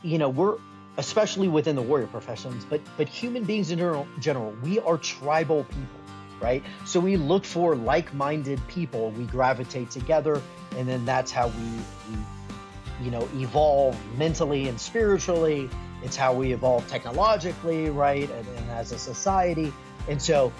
we're especially within the warrior professions, but human beings in general, we are tribal people, right? So we look for like-minded people, we gravitate together, and then that's how we evolve mentally and spiritually. It's how we evolve technologically, right? And as a society. And so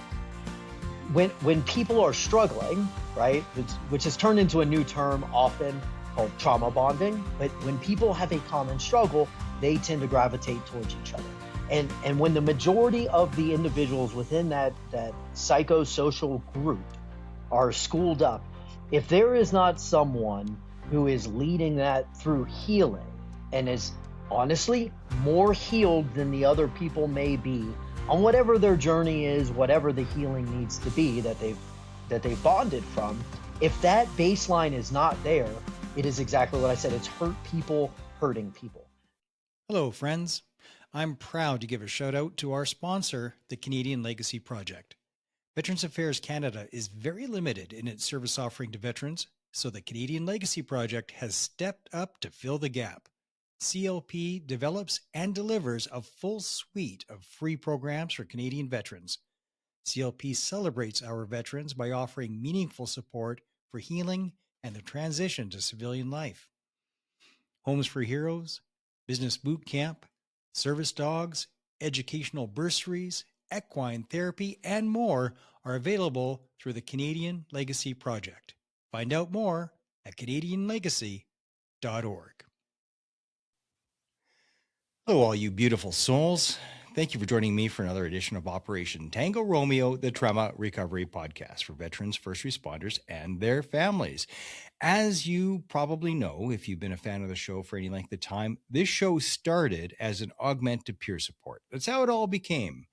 when people are struggling, right, which has turned into a new term often called trauma bonding, but when people have a common struggle, they tend to gravitate towards each other. And when the majority of the individuals within that psychosocial group are schooled up, if there is not someone who is leading that through healing and is honestly more healed than the other people may be on whatever their journey is, whatever the healing needs to be that they've bonded from, if that baseline is not there, it is exactly what I said. It's hurt people hurting people. Hello, friends. I'm proud to give a shout out to our sponsor, the Canadian Legacy Project. Veterans Affairs Canada is very limited in its service offering to veterans, so the Canadian Legacy Project has stepped up to fill the gap. CLP develops and delivers a full suite of free programs for Canadian veterans. CLP celebrates our veterans by offering meaningful support for healing and the transition to civilian life. Homes for Heroes, Business Boot Camp, Service Dogs, educational bursaries, equine therapy, and more are available through the Canadian Legacy Project. Find out more at canadianlegacy.org. Hello, all you beautiful souls. Thank you for joining me for another edition of Operation Tango Romeo, the Trauma Recovery Podcast for veterans, first responders, and their families. As you probably know, if you've been a fan of the show for any length of time, this show started as an augment to peer support. That's how it all became.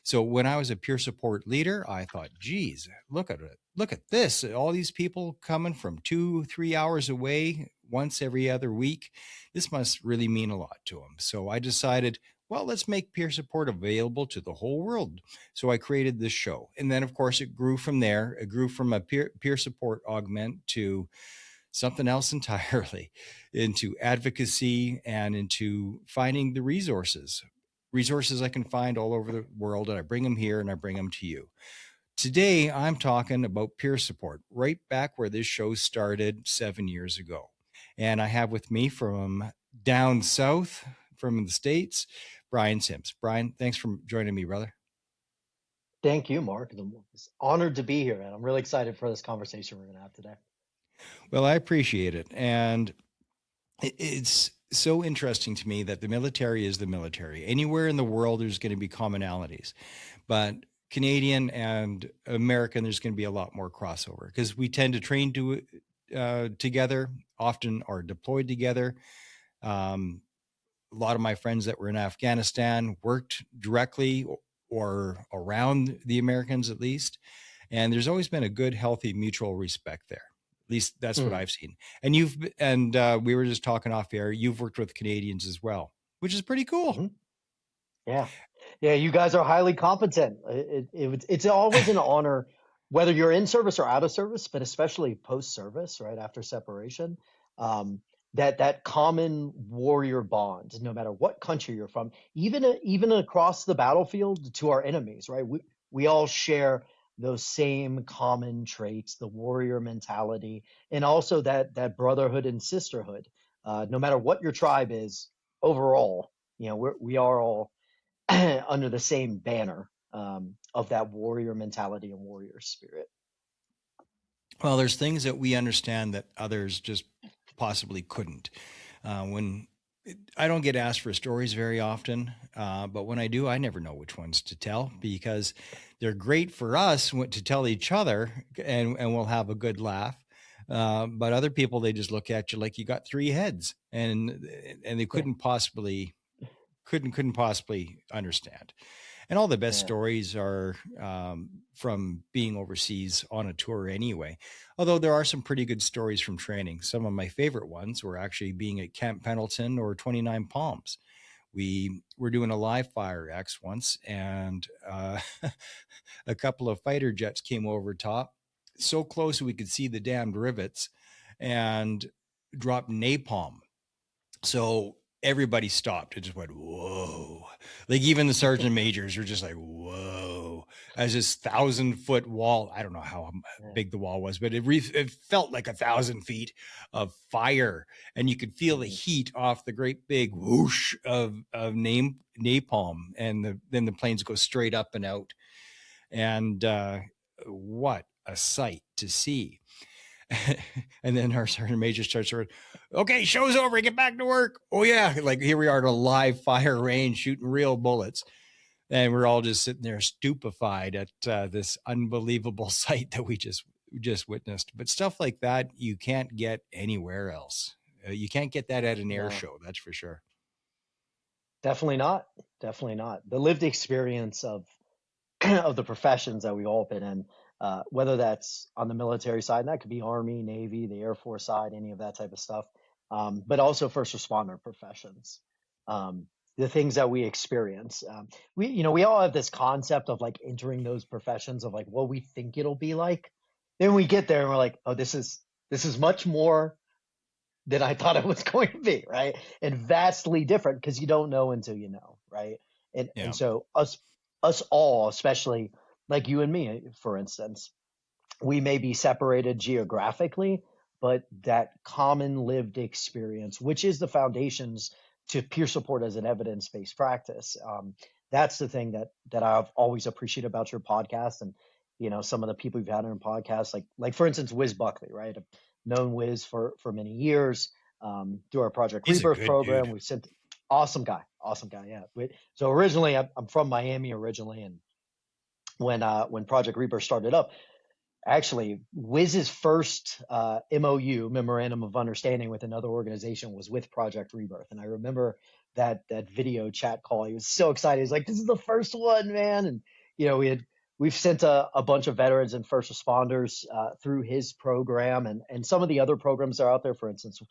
So when I was a peer support leader, I thought, geez, look at it. Look at this. All these people coming from 2-3 hours away once every other week. This must really mean a lot to them. So I decided, well, let's make peer support available to the whole world. So I created this show. And then, of course, it grew from there. It grew from a peer support augment to something else entirely, into advocacy and into finding the resources I can find all over the world. And I bring them here and I bring them to you. Today, I'm talking about peer support, right back where this show started 7 years ago. And I have with me from down south, from the States, Brian Sims. Brian, thanks for joining me, brother. Thank you, Mark. I'm honored to be here, and I'm really excited for this conversation we're going to have today. Well, I appreciate it. And it's so interesting to me that the military is the military. Anywhere in the world, there's going to be commonalities. But Canadian and American, there's going to be a lot more crossover because we tend to train together, often are deployed together. A lot of my friends that were in Afghanistan worked directly or around the Americans at least. And there's always been a good, healthy, mutual respect there. At least that's what I've seen. And we were just talking off air. You've worked with Canadians as well, which is pretty cool. Mm-hmm. Yeah. You guys are highly competent. It's always an honor, whether you're in service or out of service, but especially post-service, right after separation. That common warrior bond, no matter what country you're from, even across the battlefield to our enemies, right? We all share those same common traits, the warrior mentality, and also that brotherhood and sisterhood. No matter what your tribe is, overall, we are all under the same banner of that warrior mentality and warrior spirit. Well, there's things that we understand that others just possibly couldn't. When I don't get asked for stories very often, but when I do, I never know which ones to tell because they're great for us to tell each other and we'll have a good laugh. But other people, they just look at you like you got 3 heads and they couldn't possibly understand. And all the best stories are from being overseas on a tour anyway. Although there are some pretty good stories from training. Some of my favorite ones were actually being at Camp Pendleton or 29 Palms. We were doing a live fire X once, and a couple of fighter jets came over top, so close we could see the damned rivets, and dropped napalm. So everybody stopped. It just went, whoa. Like even the sergeant majors were just like, whoa. As this 1,000-foot wall, I don't know how Yeah. big the wall was, but it felt like 1,000 feet of fire. And you could feel the Mhm. heat off the great big whoosh of napalm. And then the planes go straight up and out. And what a sight to see. And then our sergeant major starts sort of, okay, show's over, get back to work. Oh yeah, like here we are at a live fire range shooting real bullets, and we're all just sitting there stupefied at this unbelievable sight that we just witnessed. But stuff like that you can't get anywhere else. You can't get that at an air No, show, that's for sure. definitely not. Definitely not. The lived experience of of the professions that we've all been in, whether that's on the military side, and that could be Army, Navy, the Air Force side, any of that type of stuff, but also first responder professions. Um, the things that we experience, we all have this concept of like entering those professions of like what we think it'll be like. Then we get there and we're like, oh, this is much more than I thought it was going to be, right? And vastly different because you don't know until you know, right? And Yeah. so us all, especially like you and me, for instance, we may be separated geographically, but that common lived experience, which is the foundations to peer support as an evidence-based practice, that's the thing that I've always appreciated about your podcast, and some of the people you've had on your podcast, like for instance, Wiz Buckley, right? I've known Wiz for many years, through our Project He's a Rebirth good program. dude. We've sent awesome guy, yeah. So originally, I'm from Miami originally, and when Project Rebirth started up, actually, Wiz's first MOU, Memorandum of Understanding, with another organization was with Project Rebirth, and I remember that video chat call. He was so excited. He's like, "This is the first one, man!" And we've sent a bunch of veterans and first responders through his program, and some of the other programs that are out there. For instance,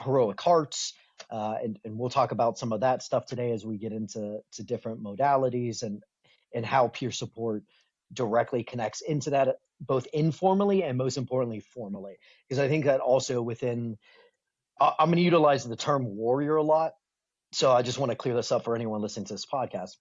Heroic Hearts, and we'll talk about some of that stuff today as we get into different modalities and how peer support directly connects into that, both informally and most importantly formally, because I think that also within I'm going to utilize the term warrior a lot, so I just want to clear this up for anyone listening to this podcast.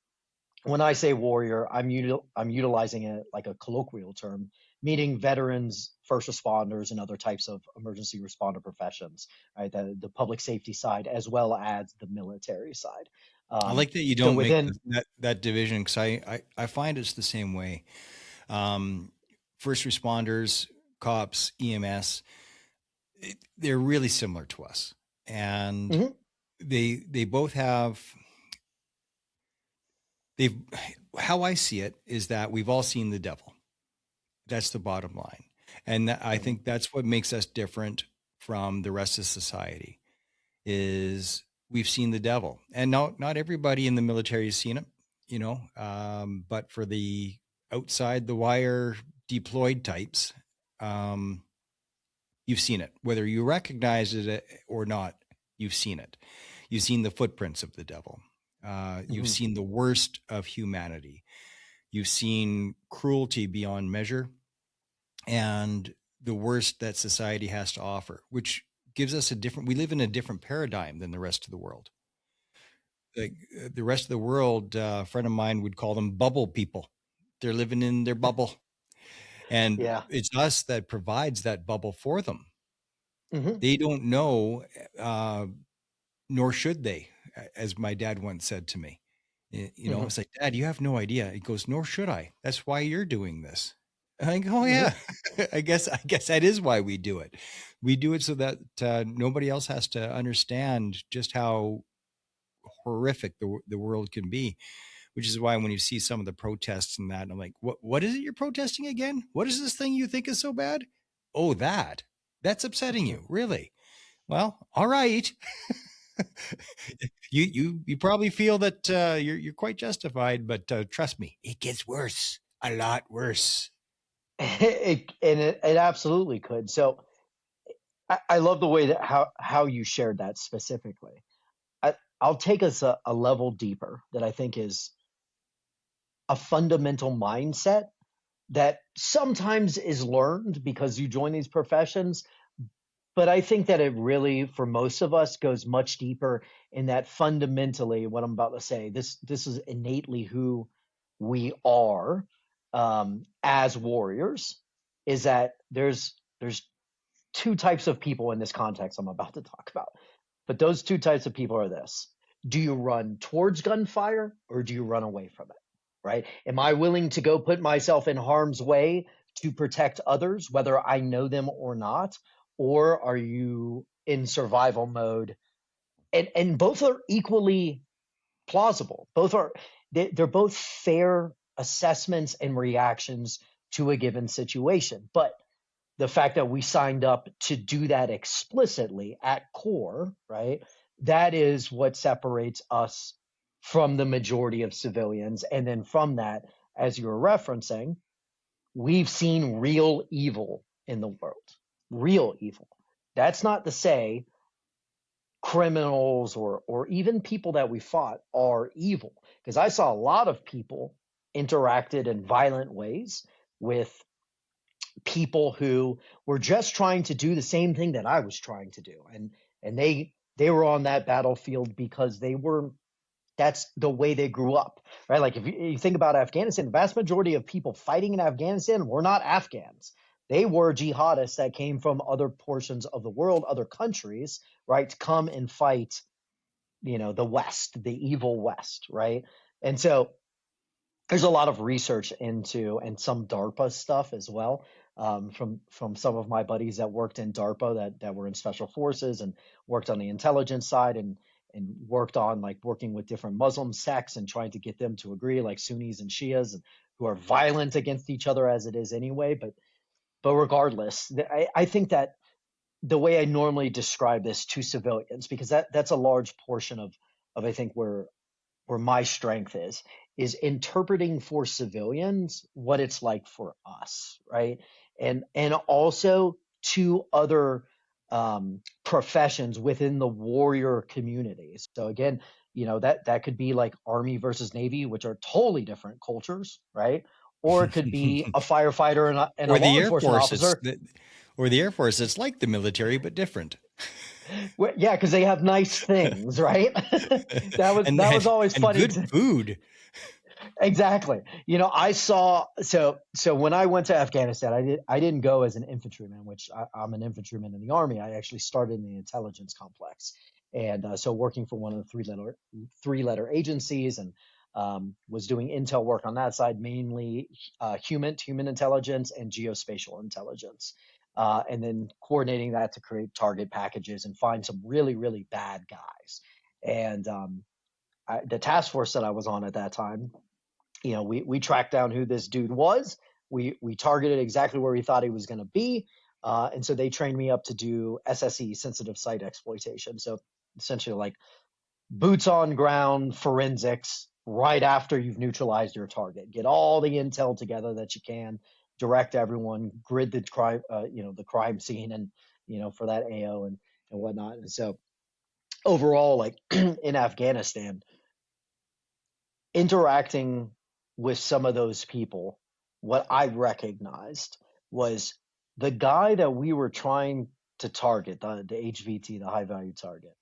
When I say warrior, I'm utilizing it like a colloquial term, meaning veterans, first responders, and other types of emergency responder professions, right? The public safety side as well as the military side. I like that you So don't make within that division, because I find it's the same way. Um, First responders, cops, EMS, they're really similar to us, and Mhm. they both have they've how I see it is that we've all seen the devil. That's the bottom line, and I Mhm. think that's what makes us different from the rest of society. Is we've seen the devil, and not everybody in the military has seen it, but for the outside the wire deployed types, um, you've seen it, whether you recognize it or not. You've seen it. You've seen the footprints of the devil. You've Mhm. seen the worst of humanity. You've seen cruelty beyond measure and the worst that society has to offer, which gives us we live in a different paradigm than the rest of the world. Like the rest of the world, a friend of mine would call them bubble people. They're living in their bubble. And Yeah. it's us that provides that bubble for them. Mhm. They don't know, uh, nor should they, as my dad once said to me. Mhm. It's like, Dad, you have no idea. He goes, nor should I. That's why you're doing this. And I go, oh Mhm. yeah, I guess that is why we do it. We do it so that nobody else has to understand just how horrific the world can be. Which is why when you see some of the protests and that, and I'm like, what is it you're protesting again? What is this thing you think is so bad? Oh, that's upsetting you, really? Well, all right. You probably feel that you're quite justified, but trust me, it gets worse, a lot worse. It absolutely could. So I love the way that how you shared that specifically. I'll take us a level deeper that I think is a fundamental mindset that sometimes is learned because you join these professions, but I think that it really, for most of us, goes much deeper in that fundamentally, what I'm about to say, this is innately who we are as warriors, is that there's two types of people in this context I'm about to talk about. But those two types of people are this. Do you run towards gunfire or do you run away from it? Right? Am I willing to go put myself in harm's way to protect others, whether I know them or not? Or are you in survival mode? And both are equally plausible. They're both fair assessments and reactions to a given situation. But the fact that we signed up to do that explicitly at core, right? That is what separates us from the majority of civilians. And then from that, as you were referencing, we've seen real evil in the world, real evil. That's not to say criminals or even people that we fought are evil, because I saw a lot of people interacted in violent ways with people who were just trying to do the same thing that I was trying to do. And they were on that battlefield because that's the way they grew up, right? Like if you think about Afghanistan, the vast majority of people fighting in Afghanistan were not Afghans. They were jihadists that came from other portions of the world, other countries, right, to come and fight, the West, the evil West, right? And so there's a lot of research into and some DARPA stuff as well, from some of my buddies that worked in DARPA that were in special forces and worked on the intelligence side and worked on like working with different Muslim sects and trying to get them to agree, like Sunnis and Shias, and who are violent against each other as it is anyway. But regardless, I think that the way I normally describe this to civilians, because that's a large portion of I think where my strength is interpreting for civilians what it's like for us, right? And also to other professions within the warrior communities. So again, that could be like Army versus Navy, which are totally different cultures, right? Or it could be a firefighter and a Or the law Air enforcement Force, officer. or the Air Force, it's like the military but different. Well, yeah, because they have nice things, right? and that was always and funny. good food. Exactly. I saw so when I went to Afghanistan, I didn't go as an infantryman, which I'm an infantryman in the army. I actually started in the intelligence complex, and so working for one of the three letter agencies, and was doing intel work on that side, mainly human intelligence and geospatial intelligence, and then coordinating that to create target packages and find some really really bad guys. And the task force that I was on at that time, we tracked down who this dude was. We targeted exactly where we thought he was going to be, and so they trained me up to do SSE, sensitive site exploitation. So essentially, like boots on ground forensics right after you've neutralized your target. Get all the intel together that you can, direct everyone, grid the crime, the crime scene, and for that AO and whatnot. And so overall, like in Afghanistan, interacting with some of those people, what I recognized was the guy that we were trying to target, the HVT, the high value target,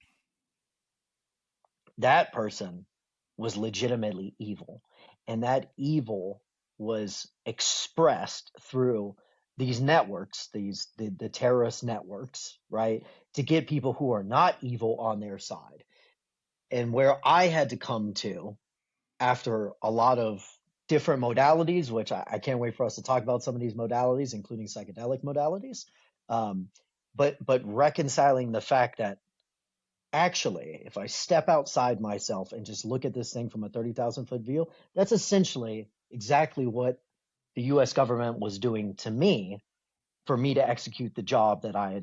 that person was legitimately evil. And that evil was expressed through these networks, the terrorist networks, right? To get people who are not evil on their side. And where I had to come to after a lot of different modalities, which I can't wait for us to talk about some of these modalities, including psychedelic modalities. Um, but reconciling the fact that actually, if I step outside myself and just look at this thing from a 30,000 foot view, that's essentially exactly what the U.S. government was doing to me for me to execute the job that I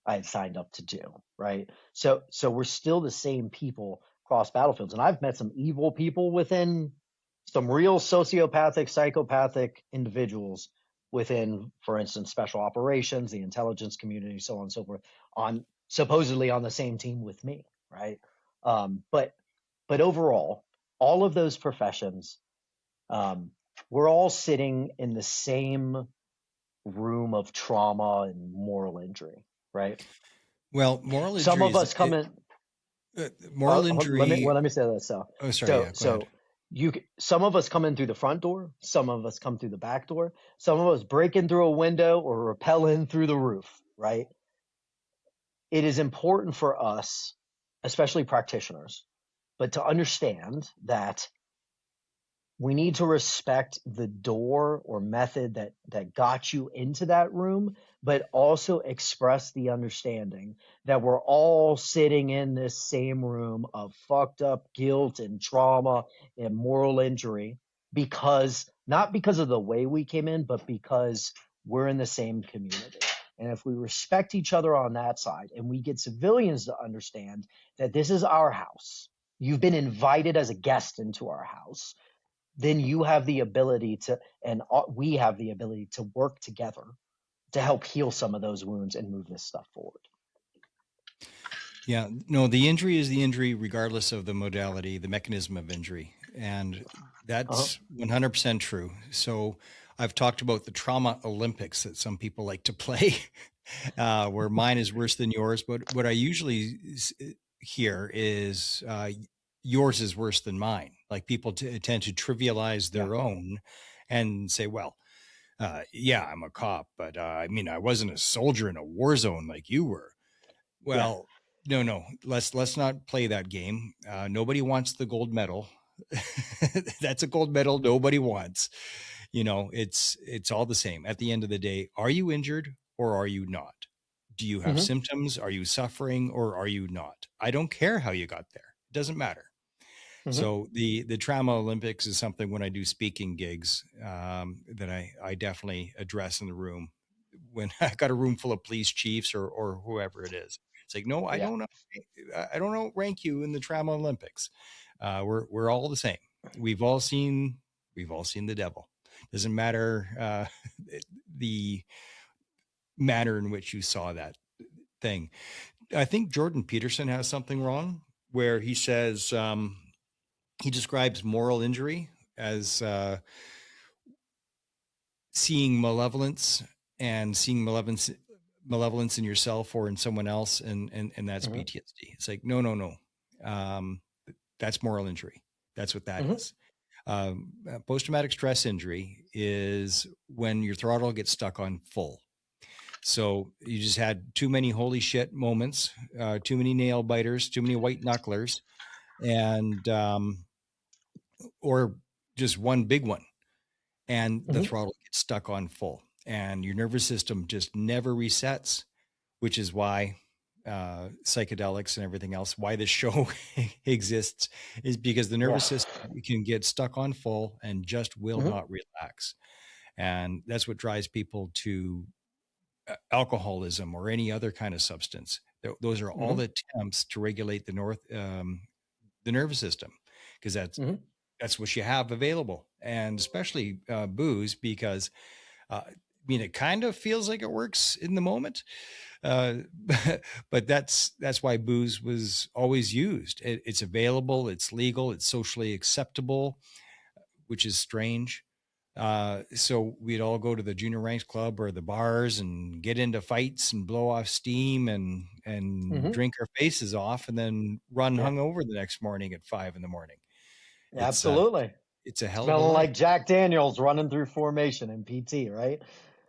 had signed up to do, right? So we're still the same people across battlefields. And I've met some evil people within, some real sociopathic, psychopathic individuals within, for instance, special operations, the intelligence community, so on and so forth, on supposedly on the same team with me, right? But overall, all of those professions, we're all sitting in the same room of trauma and moral injury. right? Well, moral Some injury of is us come in. moral injury. Let me say this. Oh, sorry. Yeah, go ahead. Some of us come in through the front door. Some of us come through the back door. Some of us break in through a window or rappel in through the roof, right? It is important for us, especially practitioners, but to understand that we need to respect the door or method that got you into that room, but also express the understanding that we're all sitting in this same room of fucked up guilt and trauma and moral injury, because not because of the way we came in, but because we're in the same community. And if we respect each other on that side and we get civilians to understand that this is our house, you've been invited as a guest into our house, then you have the ability to, and we have the ability to work together to help heal some of those wounds and move this stuff forward. Yeah, no, the injury is the injury, regardless of the modality, the mechanism of injury. And that's 100% true. So I've talked about the trauma Olympics that some people like to play, where mine is worse than yours. But what I usually hear is yours is worse than mine. Like people tend to trivialize their own and say, well, yeah, I'm a cop, but I mean, I wasn't a soldier in a war zone like you were. Well, no, let's not play that game. Nobody wants the gold medal. That's a gold medal nobody wants. You know, it's all the same. At the end of the day, are you injured or are you not? Do you have symptoms? Are you suffering or are you not? I don't care how you got there. It doesn't matter. So the trauma Olympics is something when I do speaking gigs that I definitely address in the room when I got a room full of police chiefs or whoever it is. It's like, no, I don't rank you in the trauma Olympics. We're all the same. We've all seen the devil. Doesn't matter the manner in which you saw that thing. I think Jordan Peterson has something wrong where he says he describes moral injury as seeing malevolence and seeing malevolence in yourself or in someone else, and that's PTSD. It's like no. That's moral injury. That's what that is. Post-traumatic stress injury is when your throttle gets stuck on full. So you just had too many holy shit moments, too many nail biters, too many white knucklers, and or just one big one, and the throttle gets stuck on full, and your nervous system just never resets, which is why psychedelics and everything else, why this show exists, is because the nervous system can get stuck on full and just will not relax. And that's what drives people to alcoholism or any other kind of substance. Those are all attempts to regulate the nervous system, because that's what you have available, and especially booze, because I mean, it kind of feels like it works in the moment, but that's why booze was always used. It's available, it's legal, it's socially acceptable, which is strange. So we'd all go to the junior ranks club or the bars and get into fights and blow off steam and drink our faces off, and then run hungover the next morning at 5 a.m. Absolutely. It's a hell of a Smelling life. like Jack Daniels running through formation in PT, right?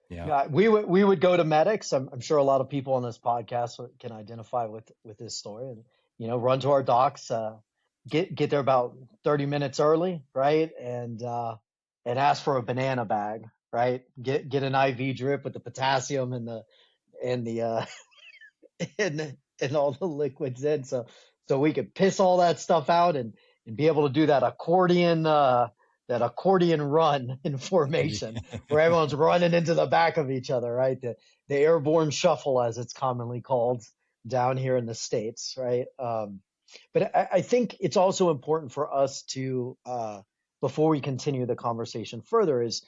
Yeah. We would go to medics. I'm sure a lot of people on this podcast can identify with this story, and run to our docs, get there about 30 minutes early, right? And ask for a banana bag, right? Get an IV drip with the potassium and the and all the liquids in, so we could piss all that stuff out and be able to do that accordion run in formation where everyone's running into the back of each other, right? The airborne shuffle, as it's commonly called down here in the States, right? But I think it's also important for us to, before we continue the conversation further, is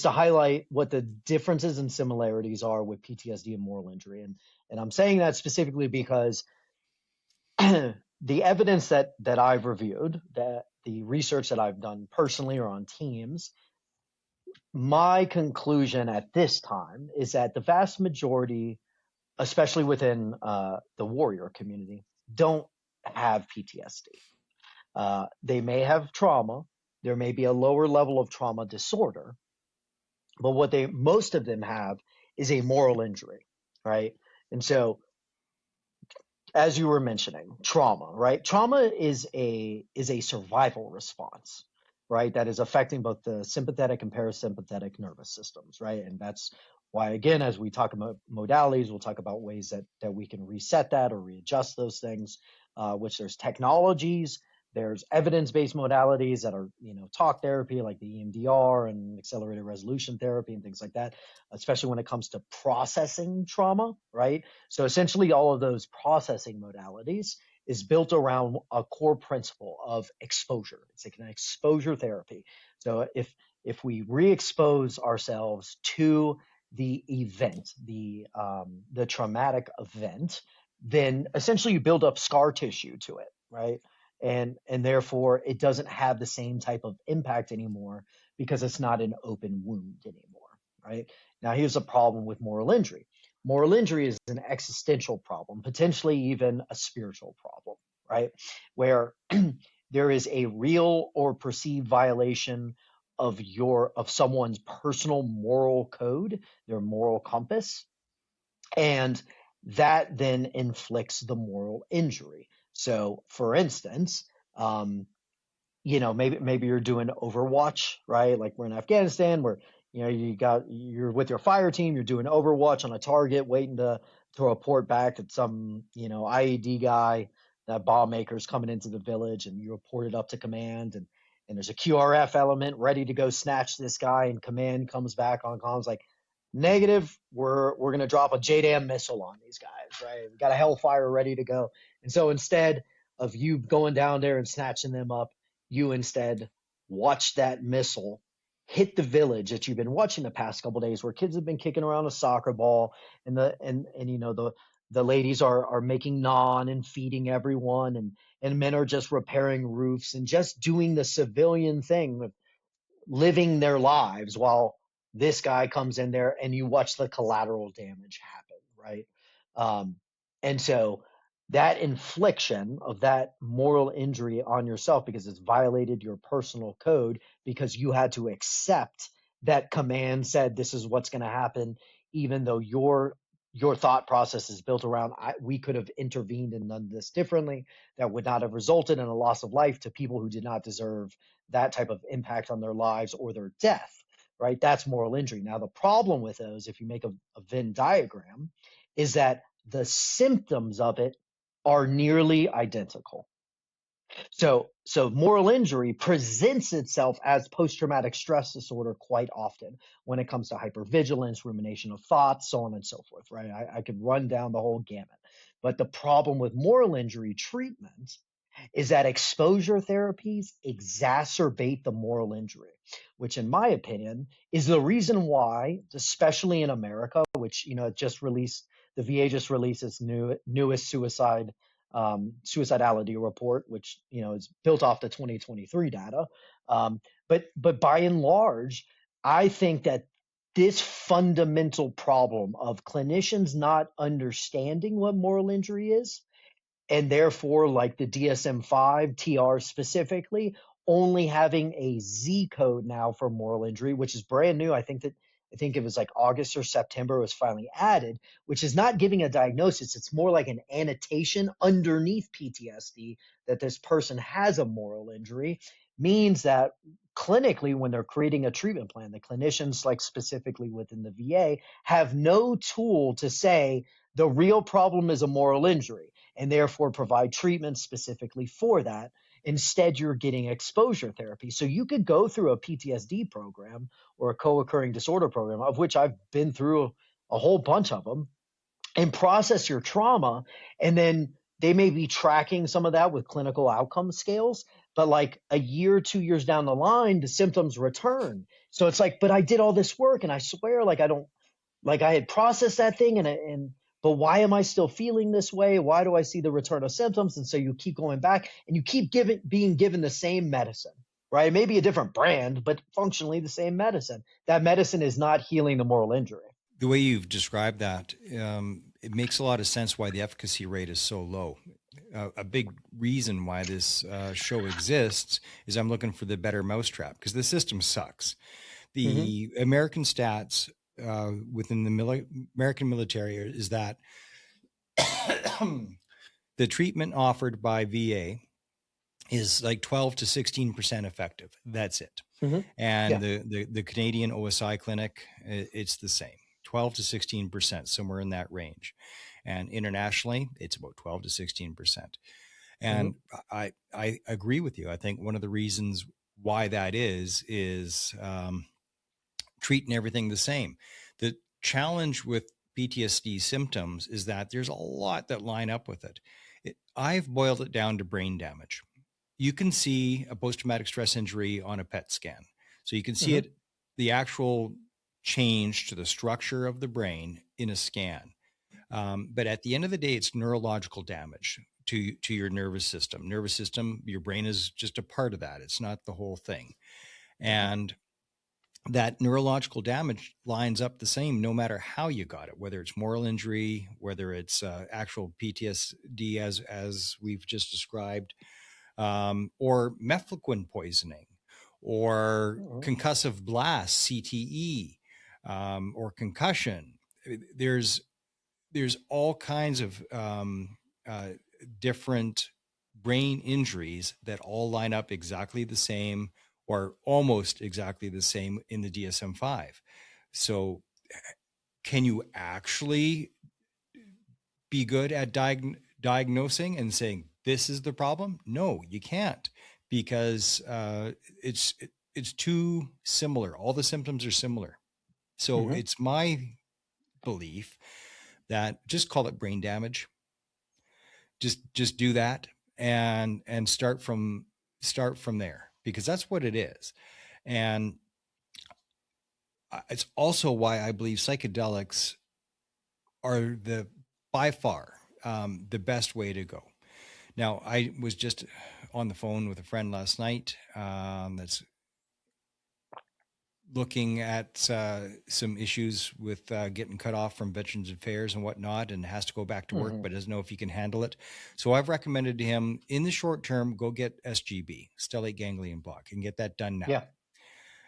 to highlight what the differences and similarities are with PTSD and moral injury. And I'm saying that specifically because the evidence that I've reviewed, that the research that I've done personally or on teams, my conclusion at this time is that the vast majority especially within the warrior community, don't have PTSD. They may have trauma. There may be a lower level of trauma disorder, but what most of them have is a moral injury, right? And so, as you were mentioning, trauma, right? Trauma is a survival response, right? That is affecting both the sympathetic and parasympathetic nervous systems, right? And that's why, again, as we talk about modalities, we'll talk about ways that we can reset that or readjust those things. Which there's technologies, there's evidence-based modalities that are, talk therapy like the EMDR and accelerated resolution therapy and things like that, especially when it comes to processing trauma, right? So essentially, all of those processing modalities is built around a core principle of exposure. It's like an exposure therapy. So if we re-expose ourselves to the event, the traumatic event, then essentially you build up scar tissue to it, right? And therefore it doesn't have the same type of impact anymore because it's not an open wound anymore, right? Now here's a problem with moral injury. Moral injury is an existential problem, potentially even a spiritual problem, right? Where there is a real or perceived violation of someone's personal moral code, their moral compass, and that then inflicts the moral injury. So, for instance, maybe you're doing Overwatch, right? Like we're in Afghanistan, where you're with your fire team, you're doing Overwatch on a target, waiting to throw a port back at some IED guy. That bomb maker's coming into the village, and you report it up to command, and there's a QRF element ready to go snatch this guy, and command comes back on comms like, negative, we're gonna drop a JDAM missile on these guys, right? We got a Hellfire ready to go, and so instead of you going down there and snatching them up, you instead watch that missile hit the village that you've been watching the past couple of days, where kids have been kicking around a soccer ball, and the ladies are making naan and feeding everyone, and men are just repairing roofs and just doing the civilian thing of living their lives, while this guy comes in there and you watch the collateral damage happen, right? Um, and so that infliction of that moral injury on yourself, because it's violated your personal code, because you had to accept that command said this is what's going to happen, even though your thought process is built around we could have intervened and done this differently, that would not have resulted in a loss of life to people who did not deserve that type of impact on their lives or their death, right? That's moral injury. Now, the problem with those, if you make a Venn diagram, is that the symptoms of it are nearly identical. So moral injury presents itself as post-traumatic stress disorder quite often when it comes to hypervigilance, rumination of thoughts, so on and so forth, right? I could run down the whole gamut. But the problem with moral injury treatment is that exposure therapies exacerbate the moral injury, which in my opinion is the reason why, especially in America, which, the VA just released its newest suicidality report, which, is built off the 2023 data. But by and large, I think that this fundamental problem of clinicians not understanding what moral injury is, and therefore, like the DSM-5 TR specifically, only having a Z code now for moral injury, which is brand new. I think it was like August or September was finally added, which is not giving a diagnosis. It's more like an annotation underneath PTSD that this person has a moral injury, means that clinically, when they're creating a treatment plan, the clinicians, like specifically within the VA, have no tool to say the real problem is a moral injury, and therefore provide treatment specifically for that. Instead, you're getting exposure therapy. So you could go through a PTSD program or a co-occurring disorder program, of which I've been through a whole bunch of them, and process your trauma. And then they may be tracking some of that with clinical outcome scales, but like a year, 2 years down the line, the symptoms return. So it's like, but I did all this work, and I swear, like I had processed that thing, but why am I still feeling this way? Why do I see the return of symptoms? And so you keep going back, and you keep being given the same medicine, right? Maybe a different brand, but functionally the same medicine. That medicine is not healing the moral injury. The way you've described that, it makes a lot of sense why the efficacy rate is so low. A big reason why this show exists is I'm looking for the better mousetrap, because the system sucks. Mm-hmm. The American stats within the American military is that the treatment offered by VA is like 12 to 16% effective. That's it. Mm-hmm. And Yeah. the Canadian OSI clinic, it's the same, 12 to 16%, somewhere in that range. And internationally, it's about 12 to 16%. Mm-hmm. And I agree with you. I think one of the reasons why that is treating everything the same. The challenge with PTSD symptoms is that there's a lot that line up with it. I've boiled it down to brain damage. You can see a post-traumatic stress injury on a PET scan. So you can see Mm-hmm. it, the actual change to the structure of the brain in a scan. But at the end of the day, it's neurological damage to your nervous system. Nervous system, your brain is just a part of that. It's not the whole thing. And that neurological damage lines up the same no matter how you got it, whether it's moral injury, whether it's actual PTSD as we've just described, or mefloquine poisoning, or Mm-hmm. concussive blast, CTE, or concussion. There's all kinds of different brain injuries that all line up exactly the same or almost exactly the same in the DSM-5. So can you actually be good at diagnosing and saying this is the problem? No, you can't, because it's too similar. All the symptoms are similar. So Mm-hmm. it's my belief that just call it brain damage. Just do that and start from there, because that's what it is. And it's also why I believe psychedelics are the by far the best way to go. Now, I was just on the phone with a friend last night that's looking at some issues with getting cut off from Veterans Affairs and whatnot, and has to go back to work, Mm-hmm. but doesn't know if he can handle it. So I've recommended to him, in the short term, go get SGB, stellate ganglion block, and get that done now. Yeah.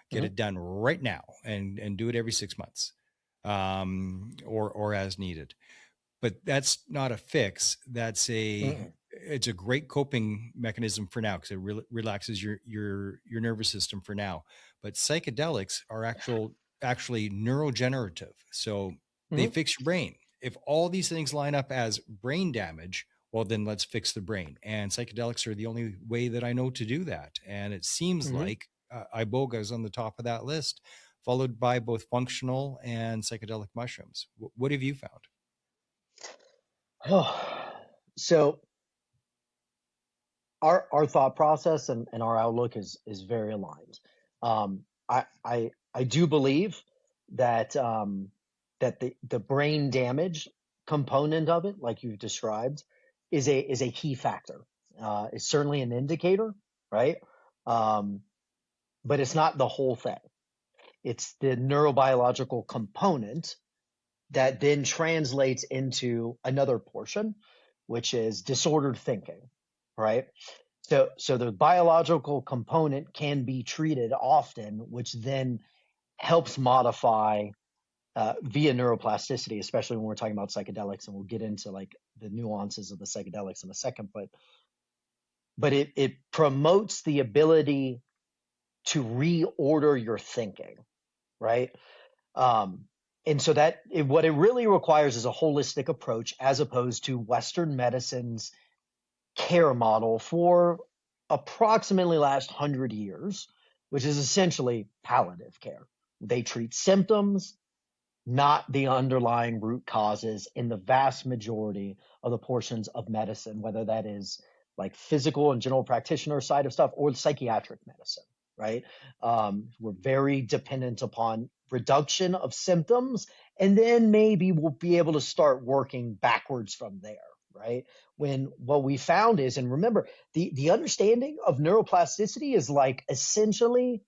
Get Mm-hmm. it done right now, and do it every 6 months, or as needed. But that's not a fix. That's Mm-hmm. it's a great coping mechanism for now, because it relaxes your nervous system for now. But psychedelics are actually neurogenerative, so they Mm-hmm. fix your brain. If all these things line up as brain damage, well, then let's fix the brain. And psychedelics are the only way that I know to do that. And it seems Mm-hmm. like iboga is on the top of that list, followed by both functional and psychedelic mushrooms. What have you found? So our thought process and our outlook is very aligned. I do believe that that the brain damage component of it, like you've described, is a key factor. It's certainly an indicator, right? Um, but it's not the whole thing. It's the neurobiological component that then translates into another portion, which is disordered thinking, right? So the biological component can be treated often, which then helps modify via neuroplasticity, especially when we're talking about psychedelics, and we'll get into like the nuances of the psychedelics in a second. But it promotes the ability to reorder your thinking, right? Um, and so what it really requires is a holistic approach, as opposed to Western medicine's care model for approximately last 100 years, which is essentially palliative care. They treat symptoms, not the underlying root causes, in the vast majority of the portions of medicine, whether that is like physical and general practitioner side of stuff or psychiatric medicine, right? We're very dependent upon reduction of symptoms, and then maybe we'll be able to start working backwards from there, right? When what we found is, and remember, the understanding of neuroplasticity is like essentially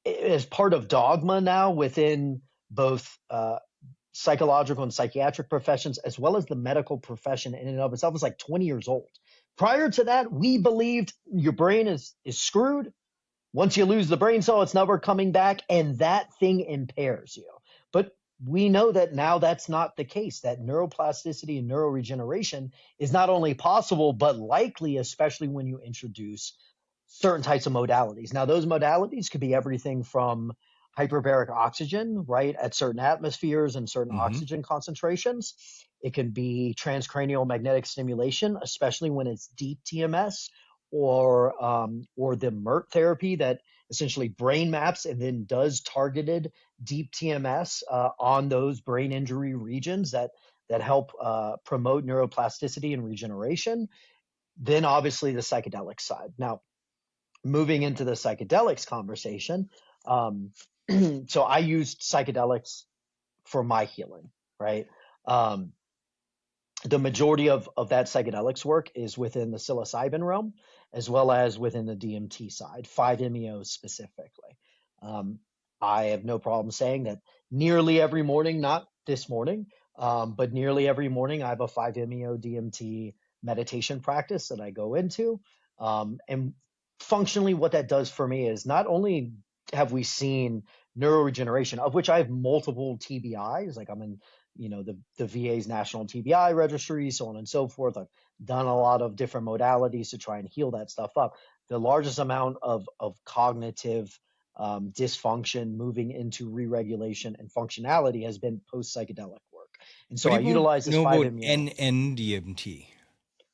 as part of dogma now within both psychological and psychiatric professions, as well as the medical profession in and of itself, is like 20 years old. Prior to that, we believed your brain is screwed. Once you lose the brain cell, it's never coming back, and that thing impairs you. But we know that now that's not the case, that neuroplasticity and neuroregeneration is not only possible, but likely, especially when you introduce certain types of modalities. Now, those modalities could be everything from hyperbaric oxygen, right, at certain atmospheres and certain oxygen concentrations. It can be transcranial magnetic stimulation, especially when it's deep TMS, or the MERT therapy that essentially brain maps and then does targeted deep TMS on those brain injury regions that help promote neuroplasticity and regeneration. Then obviously the psychedelic side. Now, moving into the psychedelics conversation, so I used psychedelics for my healing, right? The majority of that psychedelics work is within the psilocybin realm, as well as within the DMT side, 5-MeO specifically. I have no problem saying that nearly every morning, not this morning, but nearly every morning, I have a 5-MeO DMT meditation practice that I go into. And functionally, what that does for me is not only have we seen neuroregeneration, of which I have multiple TBIs, like I'm in the VA's national TBI registry, so on and so forth. I've done a lot of different modalities to try and heal that stuff up. The largest amount of cognitive dysfunction moving into re-regulation and functionality has been post-psychedelic work. And so What I do you utilize this know about 5-MeO. NN-DMT?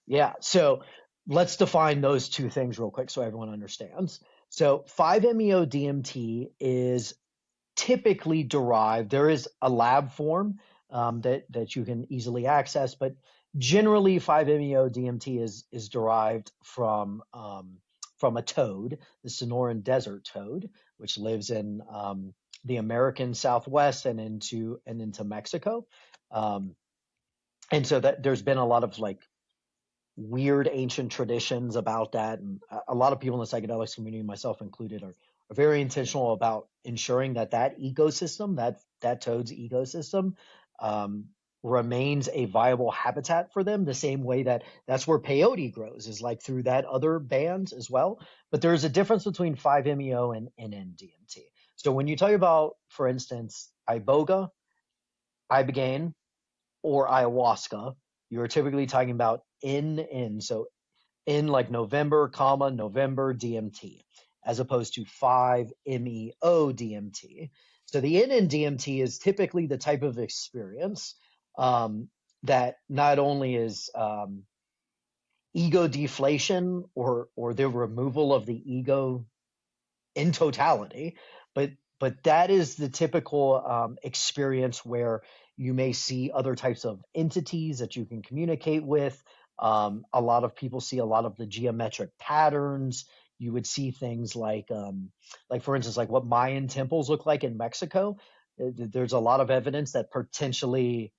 Yeah, so let's define those two things real quick so everyone understands. So 5-MeO DMT is typically derived. There is a lab form that you can easily access, but generally 5-MeO DMT is derived from a toad, the Sonoran desert toad, which lives in the American Southwest and into Mexico. And so that there's been a lot of like weird ancient traditions about that, and a lot of people in the psychedelics community, myself included, are very intentional about ensuring that ecosystem, that toad's ecosystem, remains a viable habitat for them, the same way that's where peyote grows, is like through that other bands as well. But there's a difference between 5-MeO and NN-DMT. So when you talk about, for instance, iboga, ibogaine, or ayahuasca, you're typically talking about NN, so in like November, November DMT, as opposed to 5-MeO DMT. So the NN DMT is typically the type of experience that not only is ego deflation or the removal of the ego in totality, but that is the typical experience where you may see other types of entities that you can communicate with. A lot of people see a lot of the geometric patterns. You would see things like for instance, like what Mayan temples look like in Mexico. There's a lot of evidence that potentially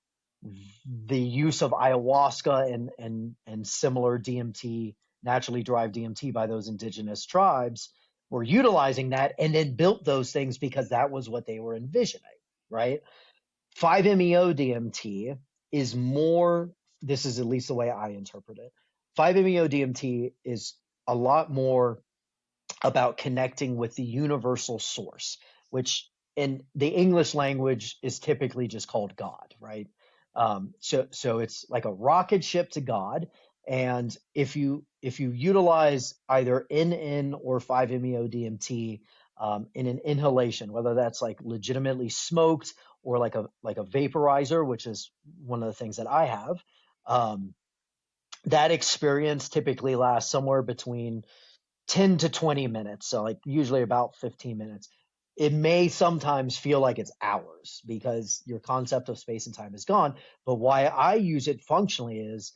the use of ayahuasca and similar DMT, naturally derived DMT, by those indigenous tribes were utilizing that and then built those things because that was what they were envisioning, right? 5-MeO DMT is more, this is at least the way I interpret it. 5-MeO DMT is a lot more about connecting with the universal source, which in the English language is typically just called God, right? So it's like a rocket ship to God. And if you utilize either NN or 5-MeO DMT in an inhalation, whether that's like legitimately smoked or like a vaporizer, which is one of the things that I have, that experience typically lasts somewhere between 10 to 20 minutes. So like usually about 15 minutes. It may sometimes feel like it's hours because your concept of space and time is gone. But why I use it functionally is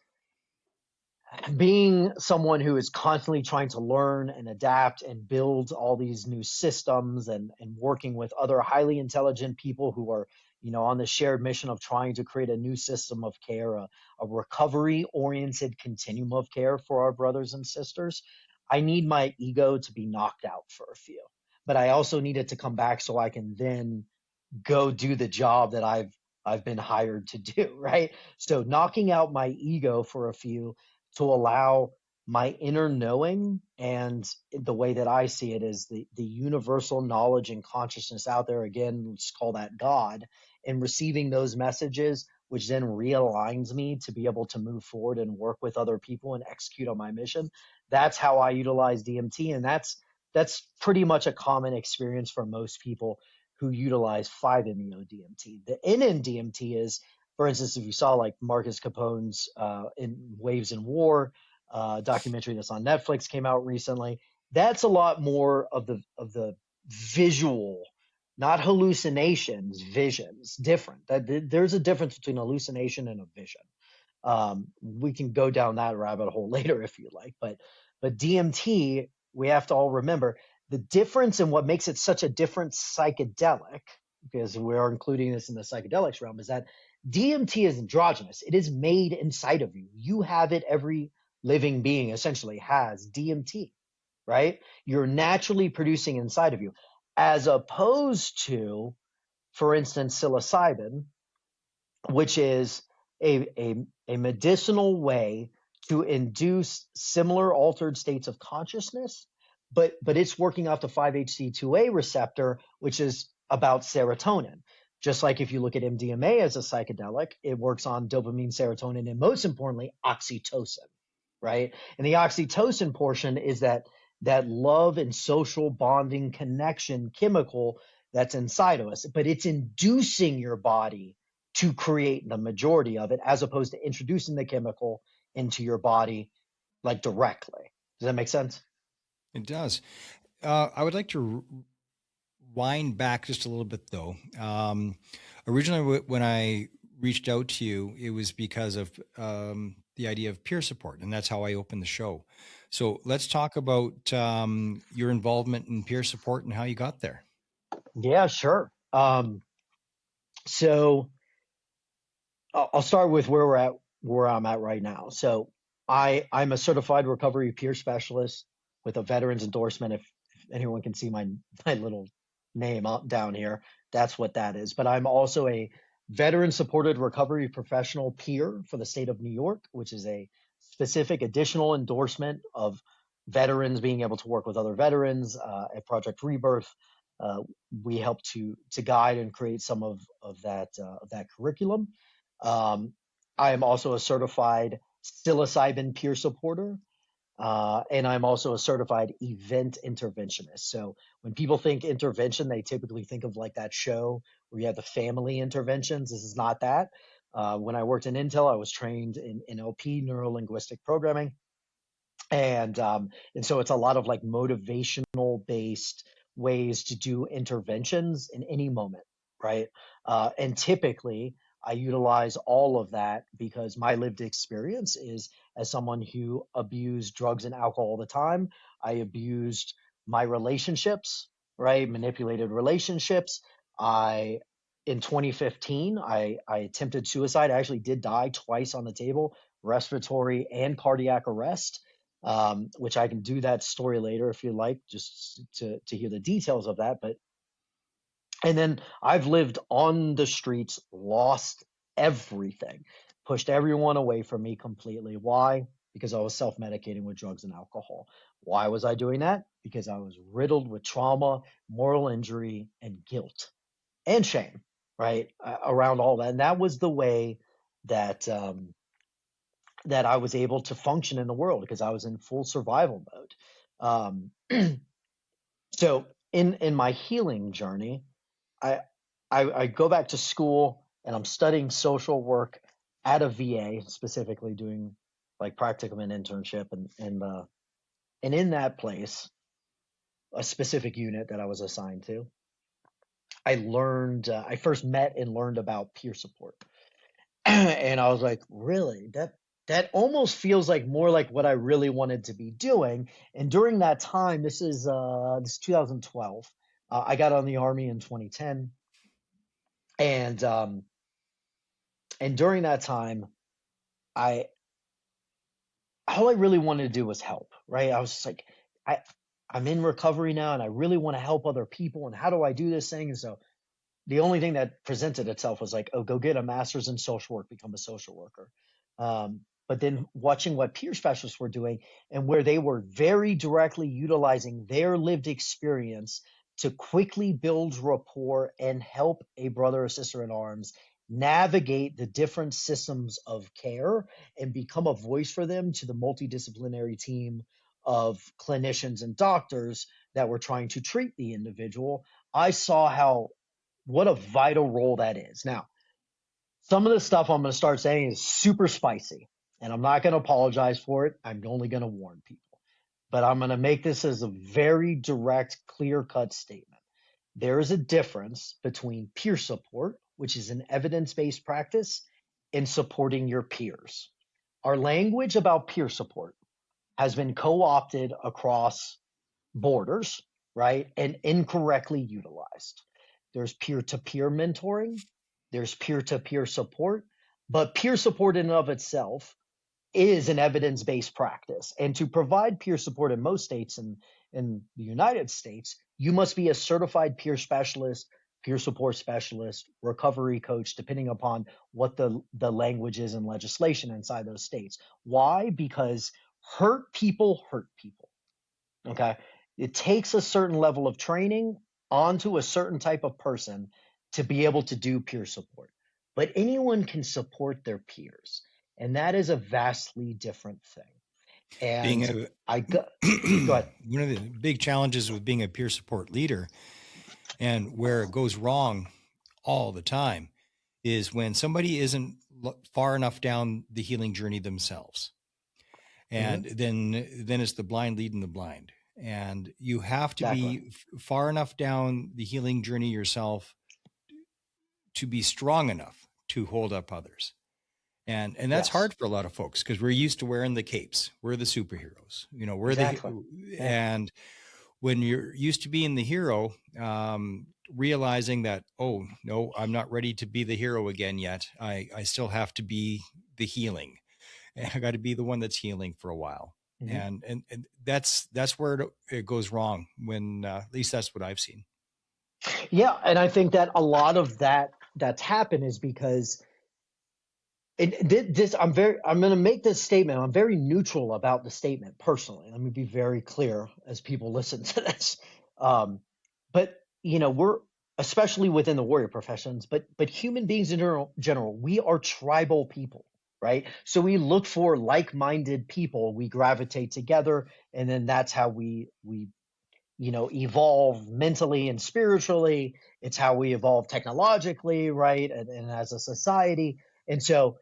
being someone who is constantly trying to learn and adapt and build all these new systems, and working with other highly intelligent people who are, on the shared mission of trying to create a new system of care, a recovery oriented continuum of care for our brothers and sisters. I need my ego to be knocked out for a few, but I also need it to come back so I can then go do the job that I've I've been hired to do, right? So knocking out my ego for a few to allow my inner knowing, and the way that I see it is the universal knowledge and consciousness out there, again, let's call that God, and receiving those messages, which then realigns me to be able to move forward and work with other people and execute on my mission. That's how I utilize DMT. And that's pretty much a common experience for most people who utilize 5-MeO-DMT. The NN-DMT is, for instance, if you saw like Marcus Capone's in Waves in War documentary that's on Netflix came out recently, that's a lot more of the visual, not hallucinations, visions. Different. There's a difference between hallucination and a vision. We can go down that rabbit hole later if you like, but DMT, we have to all remember the difference in what makes it such a different psychedelic, because we are including this in the psychedelics realm, is that DMT is androgynous. It is made inside of you. You have it. Every living being essentially has DMT, right? You're naturally producing inside of you, as opposed to, for instance, psilocybin, which is a medicinal way to induce similar altered states of consciousness, but it's working off the 5-HT2A receptor, which is about serotonin. Just like if you look at MDMA as a psychedelic, it works on dopamine, serotonin, and most importantly, oxytocin, right? And the oxytocin portion is that love and social bonding connection chemical that's inside of us, but it's inducing your body to create the majority of it, as opposed to introducing the chemical into your body like directly. Does that make sense? It does. I would like to wind back just a little bit, though. Originally, when I reached out to you, it was because of the idea of peer support, and that's how I opened the show. So let's talk about your involvement in peer support and how you got there. Yeah, sure. So I'll start with where I'm at right now. So I'm a certified recovery peer specialist with a veterans endorsement. If anyone can see my little name up down here, that's what that is. But I'm also a veteran supported recovery professional peer for the state of New York, which is a specific additional endorsement of veterans being able to work with other veterans at Project REBIRTH. Uh, we help to guide and create some of that curriculum. um, I am also a certified psilocybin peer supporter, and I'm also a certified event interventionist. So when people think intervention, they typically think of like that show where you have the family interventions. This is not that. When I worked in Intel, I was trained in NLP, neuro linguistic programming, and so it's a lot of like motivational based ways to do interventions in any moment, right? And typically I utilize all of that because my lived experience is, as someone who abused drugs and alcohol all the time, I abused my relationships, right? Manipulated relationships. I In 2015 I attempted suicide. I actually did die twice on the table, respiratory and cardiac arrest, which I can do that story later if you like, just to hear the details of that. But and then I've lived on the streets, lost everything, pushed everyone away from me completely. Why? Because I was self-medicating with drugs and alcohol. Why was I doing that? Because I was riddled with trauma, moral injury, and guilt and shame, right? Around all that. And that was the way that that I was able to function in the world, because I was in full survival mode. So in my healing journey, I, I go back to school and I'm studying social work at a VA, specifically doing like practicum and internship, and in that place, a specific unit that I was assigned to, I first met and learned about peer support. And I was like, really? That almost feels like more like what I really wanted to be doing. And during that time, this is 2012. I got on the army in 2010, and and during that time, I all I really wanted to do was help. Right? I was just like, I I'm in recovery now, and I really want to help other people. And how do I do this thing? And so the only thing that presented itself was like, oh, go get a master's in social work, become a social worker. But then watching what peer specialists were doing and where they were very directly utilizing their lived experience to quickly build rapport and help a brother or sister in arms navigate the different systems of care and become a voice for them to the multidisciplinary team of clinicians and doctors that were trying to treat the individual. I saw what a vital role that is. Now, some of the stuff I'm going to start saying is super spicy, and I'm not going to apologize for it. I'm only going to warn people. But I'm going to make this as a very direct, clear-cut statement. There is a difference between peer support, which is an evidence-based practice, and supporting your peers. Our language about peer support has been co-opted across borders, right, and incorrectly utilized. There's peer-to-peer mentoring, there's peer-to-peer support, but peer support in and of itself is an evidence-based practice. And to provide peer support in most states and in the United States, you must be a certified peer specialist, peer support specialist, recovery coach, depending upon what the language is and legislation inside those states. Why? Because hurt people hurt people. Okay. It takes a certain level of training onto a certain type of person to be able to do peer support. But anyone can support their peers. And that is a vastly different thing. Being And a go ahead. one of the big challenges with being a peer support leader and where it goes wrong all the time is when somebody isn't far enough down the healing journey themselves. And then it's the blind leading the blind. And you have to be far enough down the healing journey yourself to be strong enough to hold up others. And that's hard for a lot of folks because we're used to wearing the capes. We're the superheroes, we're and when you're used to being the hero, realizing that, oh no, I'm not ready to be the hero again yet. I still have to be the healing. I got to be the one that's healing for a while. And that's where it goes wrong when, at least that's what I've seen. Yeah. And I think that a lot of that's happened is because I'm going to make this statement. I'm very neutral about the statement personally. Let me be very clear as people listen to this. But we're, especially within the warrior professions, but human beings in general, we are tribal people, right? So we look for like-minded people. We gravitate together, and then that's how we evolve mentally and spiritually. It's how we evolve technologically, right? And as a society. And so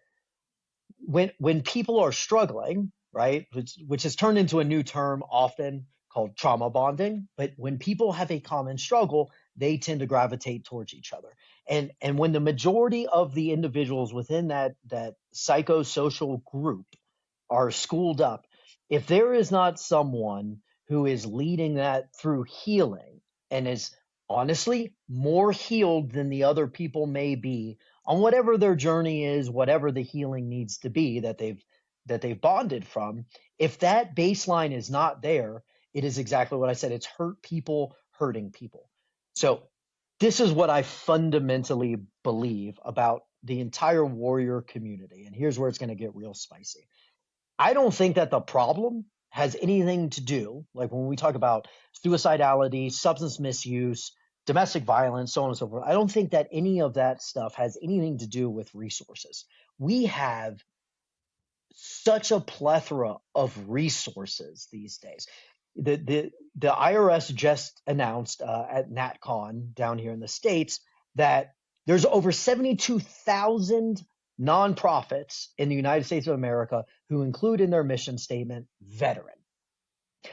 when people are struggling, right, which has turned into a new term often called trauma bonding, but when people have a common struggle, they tend to gravitate towards each other. And when the majority of the individuals within that psychosocial group are schooled up, if there is not someone who is leading that through healing and is honestly more healed than the other people may be on whatever their journey is, whatever the healing needs to be that they've bonded from, if that baseline is not there, it is exactly what I said. It's hurt people hurting people. So this is what I fundamentally believe about the entire warrior community. And here's where it's going to get real spicy. I don't think that the problem has anything to do, like when we talk about suicidality, substance misuse, domestic violence, so on and so forth. I don't think that any of that stuff has anything to do with resources. We have such a plethora of resources these days. The IRS just announced at NatCon down here in the States that there's over 72,000 nonprofits in the United States of America who include in their mission statement veteran.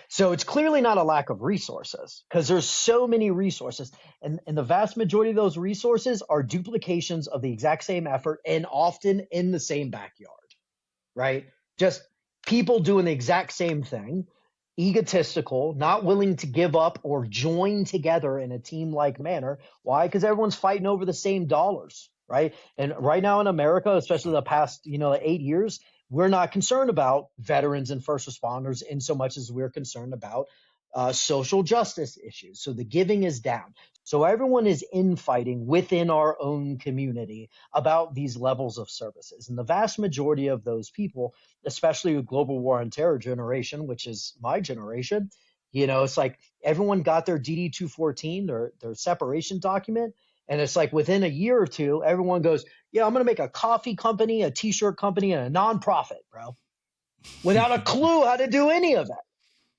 So it's clearly not a lack of resources because there's so many resources, and the vast majority of those resources are duplications of the exact same effort and often in the same backyard, right? Just people doing the exact same thing, egotistical, not willing to give up or join together in a team-like manner. Why? Because everyone's fighting over the same dollars, right? And right now in America, especially the past 8 years, we're not concerned about veterans and first responders in so much as we're concerned about social justice issues. So the giving is down. So everyone is infighting within our own community about these levels of services. And the vast majority of those people, especially with global war on terror generation, which is my generation, it's like everyone got their DD 214, their separation document. And it's like within a year or two, everyone goes, yeah, I'm going to make a coffee company, a t-shirt company, and a nonprofit, bro, without a clue how to do any of that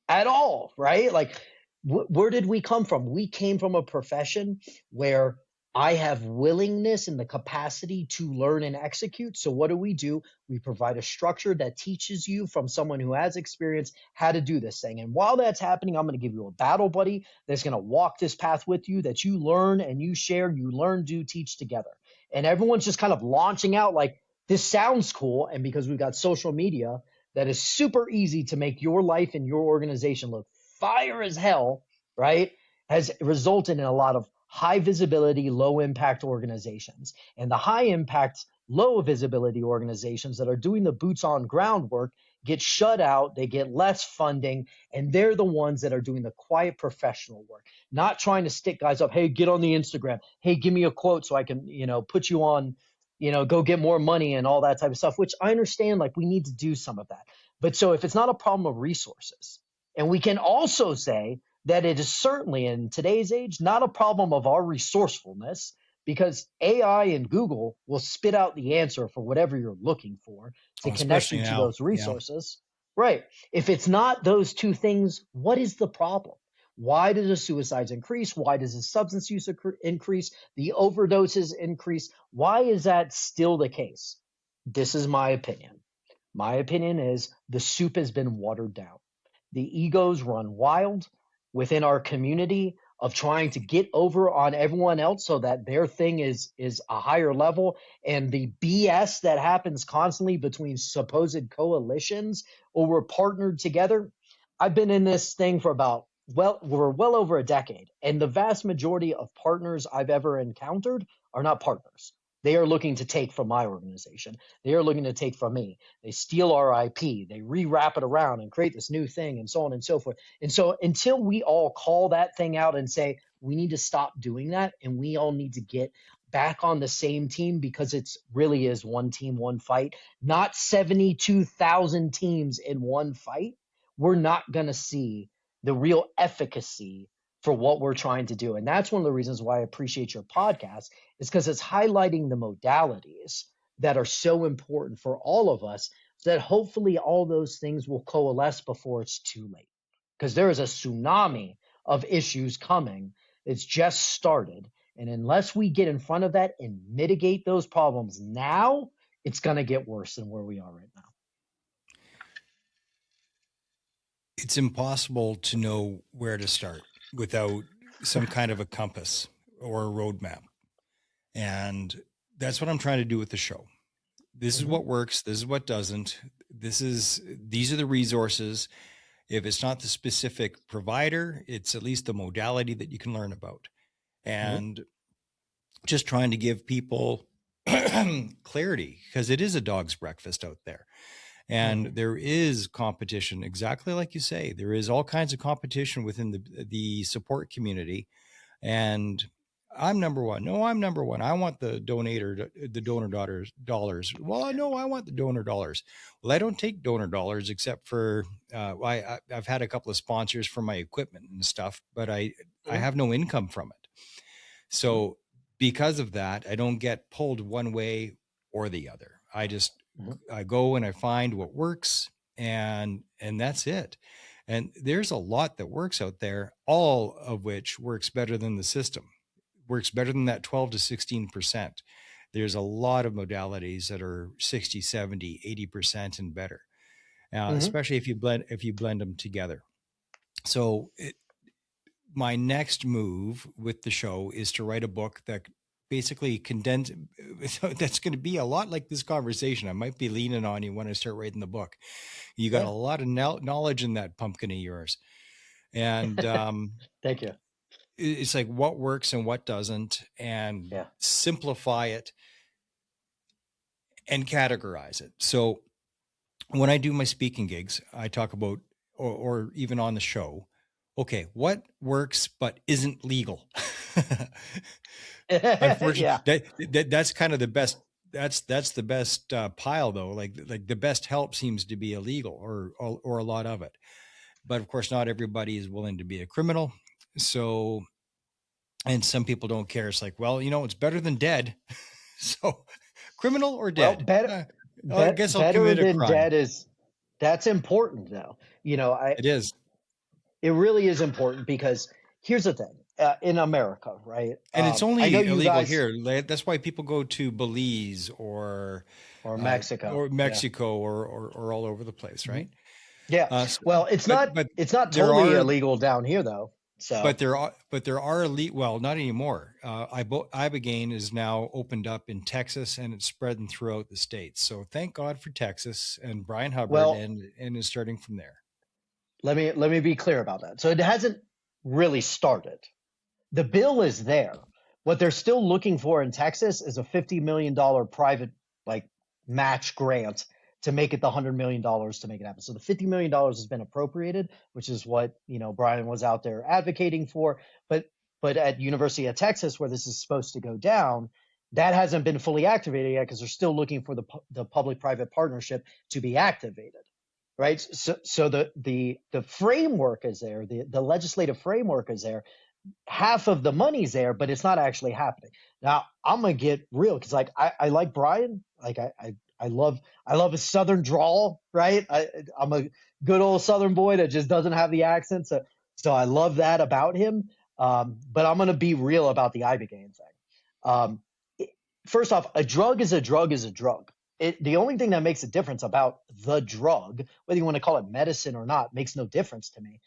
at all, right? Like, where did we come from? We came from a profession where I have willingness and the capacity to learn and execute. So what do? We provide a structure that teaches you from someone who has experience how to do this thing. And while that's happening, I'm going to give you a battle buddy that's going to walk this path with you, that you learn and you share, you learn, do, teach together. And everyone's just kind of launching out like, this sounds cool. And because we've got social media, that is super easy to make your life and your organization look fire as hell, right? Has resulted in a lot of high visibility, low impact organizations. And the high impact, low visibility organizations that are doing the boots on ground work get shut out, they get less funding, and they're the ones that are doing the quiet professional work, not trying to stick guys up. Hey, get on the Instagram. Hey, give me a quote so I can, put you on, go get more money and all that type of stuff, which I understand, like we need to do some of that. But so if it's not a problem of resources, and we can also say that it is certainly in today's age, not a problem of our resourcefulness, because AI and Google will spit out the answer for whatever you're looking for to Oh, connect especially you to now. those Yeah. resources. Right. If it's not those two things, what is the problem? Why do the suicides increase? Why does the substance use increase? The overdoses increase? Why is that still the case? This is my opinion. My opinion is the soup has been watered down. The egos run wild within our community of trying to get over on everyone else so that their thing is a higher level, and the BS that happens constantly between supposed coalitions or we're partnered together. I've been in this thing for we're well over a decade, and the vast majority of partners I've ever encountered are not partners. They are looking to take from my organization. They are looking to take from me. They steal our IP. They rewrap it around and create this new thing and so on and so forth. And so until we all call that thing out and say, we need to stop doing that and we all need to get back on the same team, because it's really is one team, one fight, not 72,000 teams in one fight, we're not going to see the real efficacy for what we're trying to do. And that's one of the reasons why I appreciate your podcast, is because it's highlighting the modalities that are so important for all of us, that hopefully all those things will coalesce before it's too late. Because there is a tsunami of issues coming. It's just started. And unless we get in front of that and mitigate those problems now, it's going to get worse than where we are right now. It's impossible to know where to start without some kind of a compass or a roadmap. And that's what I'm trying to do with the show. This is what works. This is what doesn't. These are the resources. If it's not the specific provider, it's at least the modality that you can learn about. And just trying to give people clarity, because it is a dog's breakfast out there. And there is competition, exactly like you say. There is all kinds of competition within the support community. And I'm number one. No, I'm number one. I want the donor dollars. Well, no, I want the donor dollars. Well, I don't take donor dollars except for I've had a couple of sponsors for my equipment and stuff, but I have no income from it. So because of that, I don't get pulled one way or the other. I go and I find what works, and that's it. And there's a lot that works out there, all of which works better than the system, works better than that 12 to 16%. There's a lot of modalities that are 60, 70, 80% and better, especially if you blend them together. So my next move with the show is to write a book that basically that's going to be a lot like this conversation. I might be leaning on you when I start writing the book. You got a lot of knowledge in that pumpkin of yours. And thank you. It's like what works and what doesn't, and simplify it and categorize it. So when I do my speaking gigs, I talk about, or even on the show, okay, what works but isn't legal? Unfortunately, Yeah. that's kind of the best. That's the best pile though. Like the best help seems to be illegal or a lot of it. But of course, not everybody is willing to be a criminal. So, and some people don't care. It's like, well, it's better than dead. So, criminal or Well, dead? better, I guess I'll better commit a than crime. dead is that's important though. It is. It really is important because here's the thing in America, right? And it's I know only you illegal guys here. That's why people go to Belize or Mexico. or Yeah. Mexico or all over the place, Mhm. right? Yeah. Uh, s- Well, but it's not there totally are illegal down here though. So, but there are elite. Well, not anymore. Ibogaine is now opened up in Texas and it's spreading throughout the states. So thank God for Texas and Brian Hubbard well, and is starting from there. let me be clear about that. So it hasn't really started. The bill is there. What they're still looking for in Texas is a $50 million private like match grant to make it the $100 million to make it happen. So the $50 million has been appropriated, which is what Brian was out there advocating for. But at University of Texas, where this is supposed to go down, that hasn't been fully activated yet because they're still looking for the public-private partnership to be activated. Right. So the framework is there, the legislative framework is there, half of the money's there, but it's not actually happening. Now I'm gonna get real because like I like Brian, like I love his southern drawl, right? I'm a good old southern boy that just doesn't have the accent, so I love that about him. But I'm gonna be real about the ibogaine thing. Um, it, First off, a drug is a drug is a drug. The only thing that makes a difference about the drug, whether you want to call it medicine or not, makes no difference to me.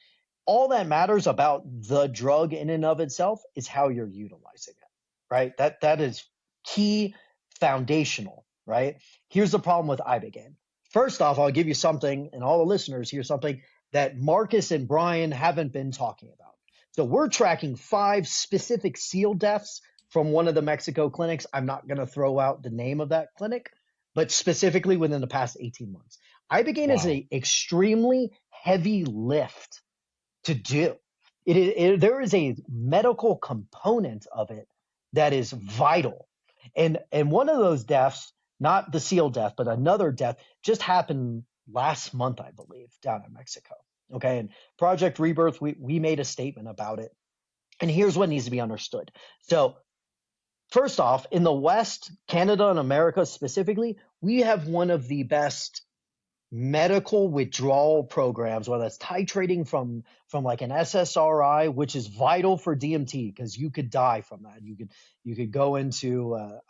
All that matters about the drug in and of itself is how you're utilizing it, right? That is key, foundational, right? Here's the problem with ibogaine. First off, I'll give you something, and all the listeners hear something that Marcus and Brian haven't been talking about. So we're tracking 5 specific SEAL deaths from one of the Mexico clinics. I'm not going to throw out the name of that clinic, but specifically within the past 18 months. Ibogaine is Wow. an extremely heavy lift to do. There is a medical component of it that is vital. And one of those deaths, not the SEAL death, but another death just happened last month, I believe, down in Mexico. Okay. And Project Rebirth, we made a statement about it. And here's what needs to be understood. So first off, in the West, Canada and America specifically, we have one of the best medical withdrawal programs, whether that's titrating from like an SSRI, which is vital for DMT because you could die from that. You could go into a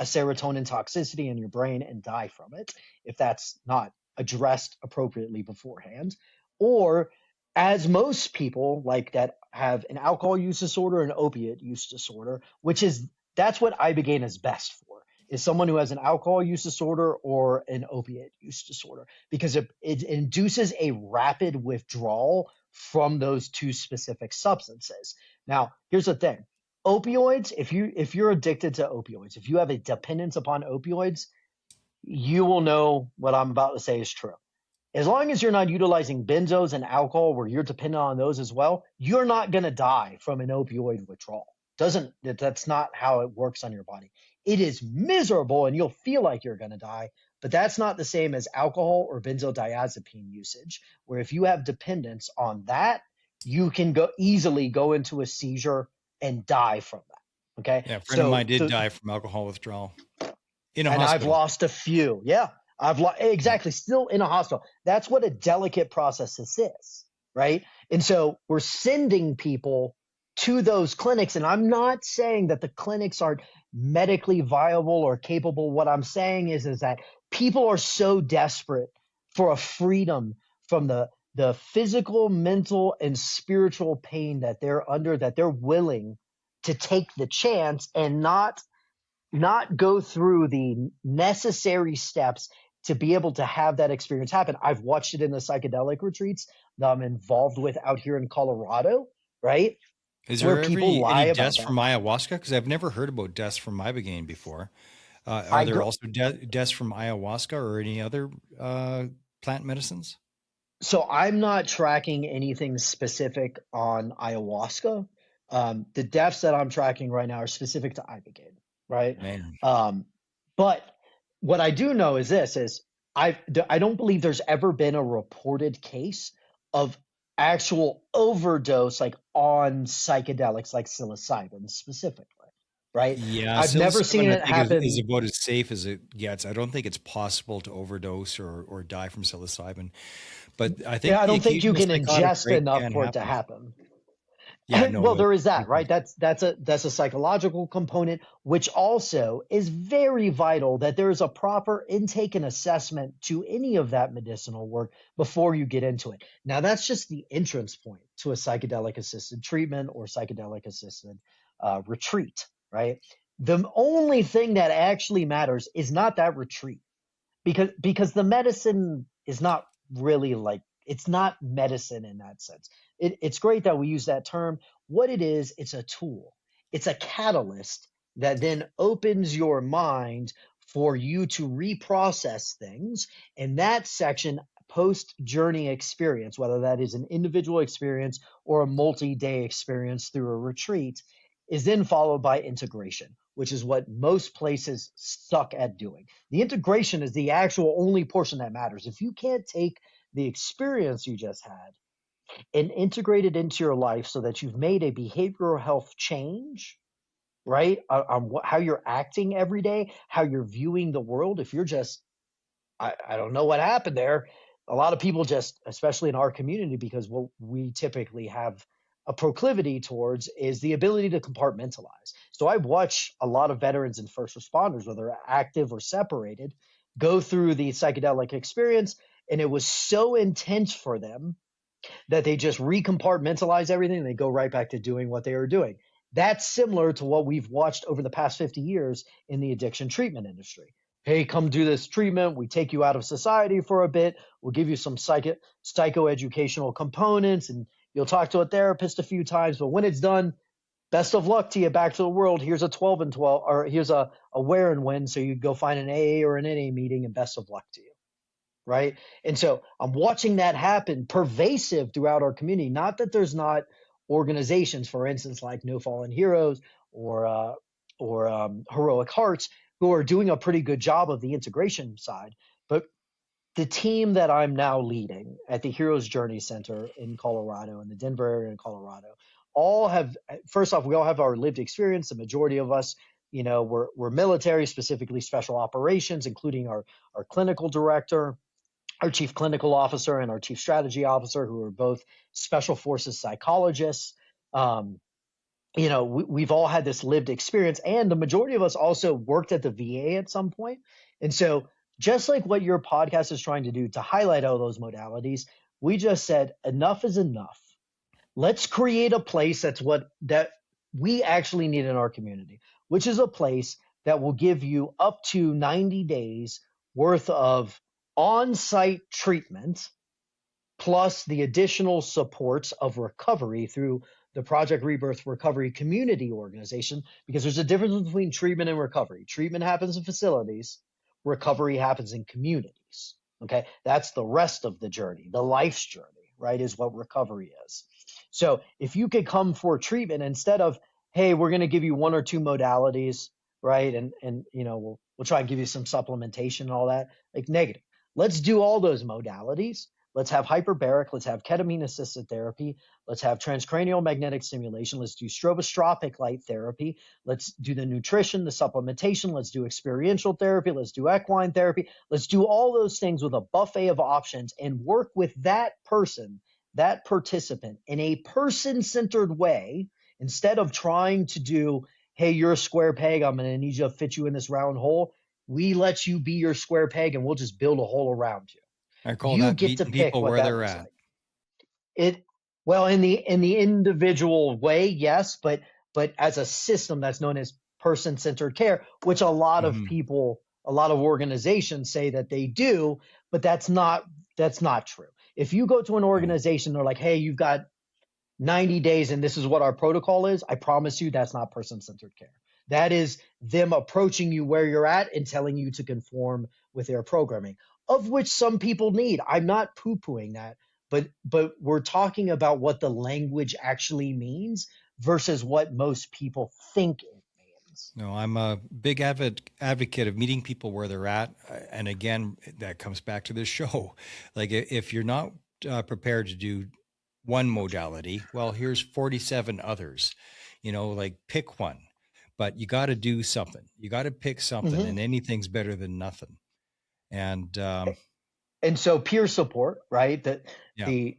serotonin toxicity in your brain and die from it if that's not addressed appropriately beforehand. Or as most people like that have an alcohol use disorder, an opiate use disorder, which is that's what ibogaine is best for is someone who has an alcohol use disorder or an opiate use disorder because it induces a rapid withdrawal from those two specific substances. Now, here's the thing. Opioids, if you're addicted to opioids, if you have a dependence upon opioids, you will know what I'm about to say is true. As long as you're not utilizing benzos and alcohol where you're dependent on those as well, you're not going to die from an opioid withdrawal. That's not how it works on your body. It is miserable and you'll feel like you're going to die, but that's not the same as alcohol or benzodiazepine usage, where if you have dependence on that, you can go easily go into a seizure and die from that. Okay? Yeah, a friend of So mine did the die from alcohol withdrawal in a and I've hospital. lost a few. Yeah, Yeah. exactly still in a hospital. That's what a delicate process this is, right? And so we're sending people to those clinics, and I'm not saying that the clinics aren't medically viable or capable. What I'm saying is that people are so desperate for a freedom from the physical, mental, and spiritual pain that they're under that they're willing to take the chance and not go through the necessary steps to be able to have that experience happen. I've watched it in the psychedelic retreats that I'm involved with out here in Colorado, right? Is Where there ever people lie any about deaths that. from ayahuasca? Because I've never heard about deaths from ibogaine before. Are I there go also deaths from ayahuasca or any other plant medicines? So I'm not tracking anything specific on ayahuasca. The deaths that I'm tracking right now are specific to Ibogaine, right? Man. But what I do know is this: is I don't believe there's ever been a reported case of actual overdose like on psychedelics like psilocybin specifically, right? Yeah, I've never seen psilocybin, I it think, is happen. about as safe as it gets. I don't think it's possible to overdose or die from psilocybin, but I Yeah, think I the don't think you occasional can psychotic ingest break enough can for it to happen. happen. Yeah, no, Well, there is that, because right? That's a psychological component, which also is very vital that there is a proper intake and assessment to any of that medicinal work before you get into it. Now, that's just the entrance point to a psychedelic assisted treatment or psychedelic assisted retreat, right? The only thing that actually matters is not that retreat because the medicine is not really like it's not medicine in that sense. It's great that we use that term. What it is, it's a tool. It's a catalyst that then opens your mind for you to reprocess things. And that section, post journey experience, whether that is an individual experience or a multi-day experience through a retreat, is then followed by integration, which is what most places suck at doing. The integration is the actual only portion that matters. If you can't take the experience you just had and integrate it into your life so that you've made a behavioral health change, right? On how you're acting every day, how you're viewing the world. If you're just I don't know what happened there. A lot of people just, especially in our community, because what we typically have a proclivity towards is the ability to compartmentalize. So I watch a lot of veterans and first responders, whether active or separated, go through the psychedelic experience. And it was so intense for them that they just recompartmentalize everything and they go right back to doing what they were doing. That's similar to what we've watched over the past 50 years in the addiction treatment industry. Hey, come do this treatment. We take you out of society for a bit. We'll give you some psychoeducational components and you'll talk to a therapist a few times. But when it's done, best of luck to you back to the world. Here's a 12 and 12, or here's a wear and win. So you go find an AA or an NA meeting and best of luck to you, right? And so I'm watching that happen pervasive throughout our community. Not that there's not organizations, for instance, like No Fallen Heroes or Heroic Hearts, who are doing a pretty good job of the integration side, but the team that I'm now leading at the Heroes Journey Center in Colorado, in the Denver area in Colorado, all have, first off, we all have our lived experience. The majority of us, we're military, specifically special operations, including our clinical director, our chief clinical officer, and our chief strategy officer, who are both special forces psychologists. Um, we've all had this lived experience, and the majority of us also worked at the VA at some point. And so, just like what your podcast is trying to do to highlight all those modalities, we just said enough is enough. Let's create a place that we actually need in our community, which is a place that will give you up to 90 days worth of on-site treatment plus the additional supports of recovery through the Project Rebirth Recovery Community Organization, because there's a difference between treatment and recovery. Treatment happens in facilities, recovery happens in communities. Okay, that's the rest of the journey, the life's journey, right? Is what recovery is. So if you could come for treatment instead of, hey, we're going to give you one or two modalities, right? And we'll try and give you some supplementation and all that, like negative. Let's do all those modalities. Let's have hyperbaric. Let's have ketamine assisted therapy. Let's have transcranial magnetic stimulation. Let's do stroboscopic light therapy. Let's do the nutrition, the supplementation. Let's do experiential therapy. Let's do equine therapy. Let's do all those things with a buffet of options and work with that person, that participant, in a person centered way instead of trying to do, hey, you're a square peg. I'm going to need you to fit you in this round hole. We let you be your square peg and we'll just build a hole around you. I call You that get to meeting pick people what where that they're looks at. like. It well in the individual way, yes, but as a system that's known as person-centered care, which a lot of Mhm. people, a lot of organizations say that they do, but that's not true. If you go to an Yeah. organization, they're like, hey, you've got 90 days and this is what our protocol is, I promise you that's not person-centered care. That is them approaching you where you're at and telling you to conform with their programming, of which some people need. I'm not poo-pooing that, but we're talking about what the language actually means versus what most people think it means. No, I'm a big advocate of meeting people where they're at. And again, that comes back to this show. Like if you're not prepared to do one modality, well, here's 47 others, like pick one, but you got to do something. You got to pick something, Mhm. and anything's better than nothing. And And so peer support, right? That yeah,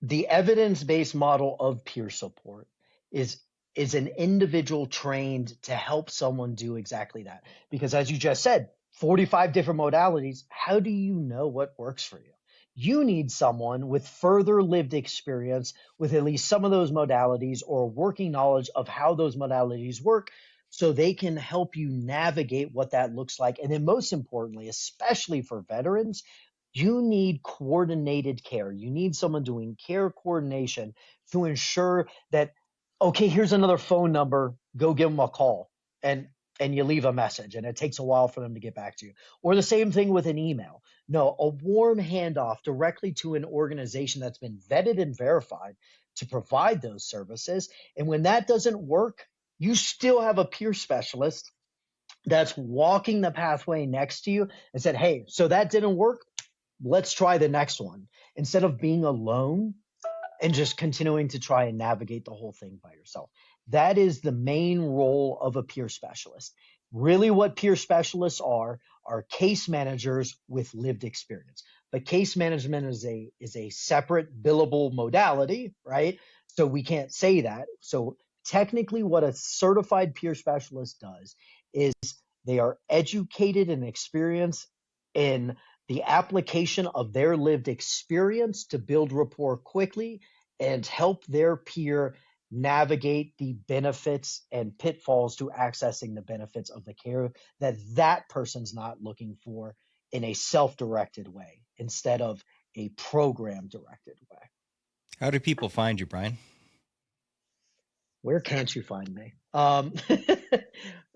the evidence-based model of peer support is is an individual trained to help someone do exactly that. Because as you just said, 45 different modalities, how do you know what works for you? You need someone with further lived experience with at least some of those modalities or working knowledge of how those modalities work so they can help you navigate what that looks like. And then most importantly, especially for veterans, you need coordinated care. You need someone doing care coordination to ensure that, okay, here's another phone number, go give them a call. And you leave a message and it takes a while for them to get back to you. Or the same thing with an email. No, a warm handoff directly to an organization that's been vetted and verified to provide those services. And when that doesn't work, you still have a peer specialist that's walking the pathway next to you and said, hey, so that didn't work, let's try the next one, instead of being alone and just continuing to try and navigate the whole thing by yourself. That is the main role of a peer specialist. Really, what peer specialists are case managers with lived experience. But case management is a separate billable modality, right? So we can't say that. So technically, what a certified peer specialist does is they are educated and experienced in the application of their lived experience to build rapport quickly and help their peer navigate the benefits and pitfalls to accessing the benefits of the care that that person's not looking for in a self-directed way instead of a program directed way. how do people find you, Brian? Where can't you find me? I'm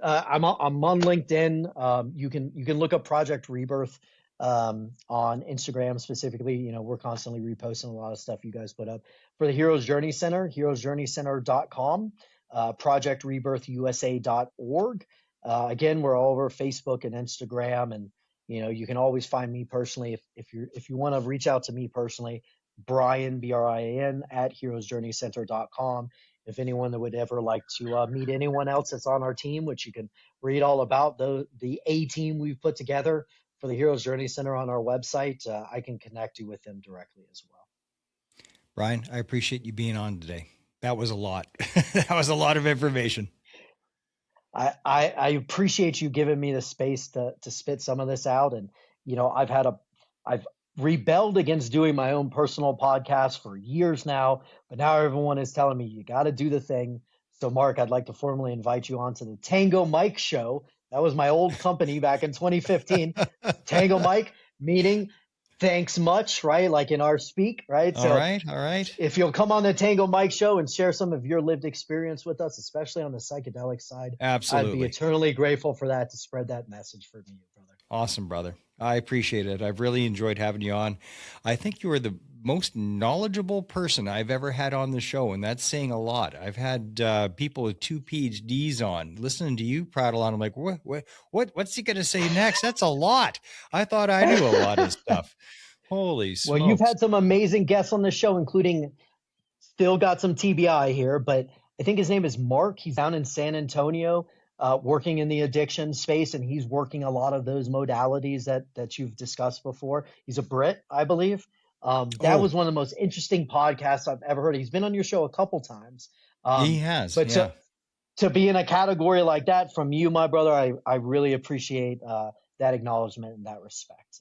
on LinkedIn. You can look up Project Rebirth on Instagram specifically. We're constantly reposting a lot of stuff you guys put up. For the Heroes Journey Center, heroesjourneycenter.com, projectrebirthusa.org. Again, we're all over Facebook and Instagram, and you can always find me personally if you want to reach out to me personally. Brian, Brian, at heroesjourneycenter.com. If anyone that would ever like to meet anyone else that's on our team, which you can read all about the A team we've put together for the Heroes Journey Center on our website, I can connect you with them directly as well. Brian, I appreciate you being on today. That was a lot. That was a lot of information. I appreciate you giving me the space to spit some of this out. And, I've rebelled against doing my own personal podcast for years now, but now everyone is telling me you got to do the thing. So, Mark, I'd like to formally invite you onto the Tango Mike Show. That was my old company back in 2015. Tango Mike, meaning thanks much, right? Like in our speak, right? All So right. All right. if you'll come on the Tango Mike Show and share some of your lived experience with us, especially on the psychedelic side, I'd be Absolutely. eternally grateful for that, to spread that message for me, brother. Awesome, brother. I appreciate it. I've really enjoyed having you on. I think you are the most knowledgeable person I've ever had on the show, and that's saying a lot. I've had people with 2 PhDs on, listening to you prattle on. I'm like, what's he going to say next? That's a lot. I thought I knew a lot of stuff. Holy Well, you've smokes. had some amazing guests on the show, including, still got some TBI here, but I think his name is Mark. He's down in San Antonio, working in the addiction space, and he's working a lot of those modalities that you've discussed before. He's a Brit, I believe. That Oh, was one of the most interesting podcasts I've ever heard. He's been on your show a couple times. he has. But Yeah. to be in a category like that from you, my brother, I really appreciate that acknowledgement and that respect.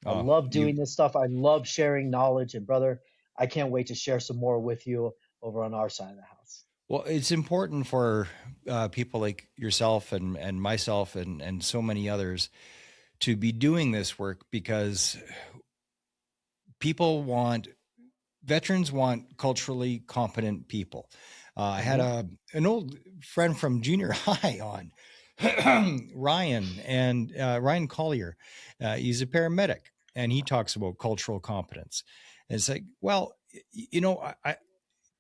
I Oh, love you doing this stuff. I love sharing knowledge. And brother, I can't wait to share some more with you over on our side of the house. Well, it's important for people like yourself and myself and so many others to be doing this work, because people want veterans want culturally competent people. I had Hmm. an old friend from junior high on, Ryan Collier. He's a paramedic, and he talks about cultural competence. And it's like, well, I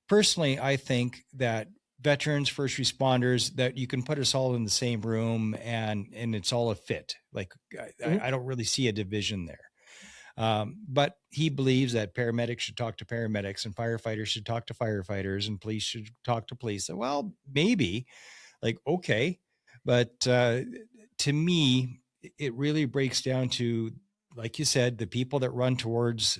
personally, I think that veterans, first responders, that you can put us all in the same room and it's all a fit. Like Mhm. I don't really see a division there. But he believes that paramedics should talk to paramedics and firefighters should talk to firefighters and police should talk to police. So, well, maybe like, okay. But to me, it really breaks down to, like you said, the people that run towards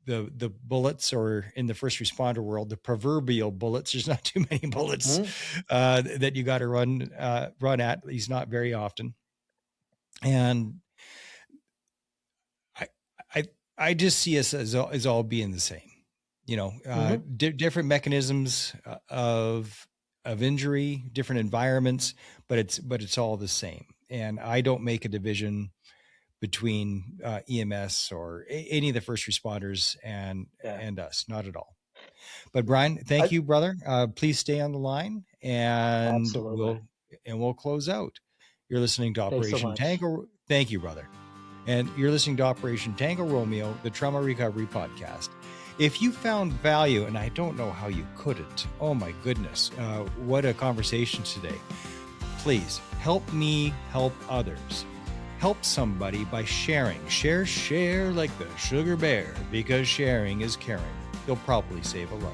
the bullets, or in the first responder world, the proverbial bullets. There's not too many bullets Mhm. that you got to run at least not very often. And I, I, I just see us as all being the same, Mhm. different mechanisms of injury, different environments, but it's all the same. And I don't make a division between EMS or any of the first responders Yeah. and us, not at all. But Brian, thank you, brother. Please stay on the line, and Absolutely. we'll close out. You're listening to Thanks so Operation much. Tango. Thank you, brother. And you're listening to Operation Tango Romeo, the Trauma Recovery Podcast. If you found value, and I don't know how you couldn't, oh my goodness, what a conversation today. Please help me help others. Help somebody by sharing. Share like the sugar bear, because sharing is caring. You'll probably save a life.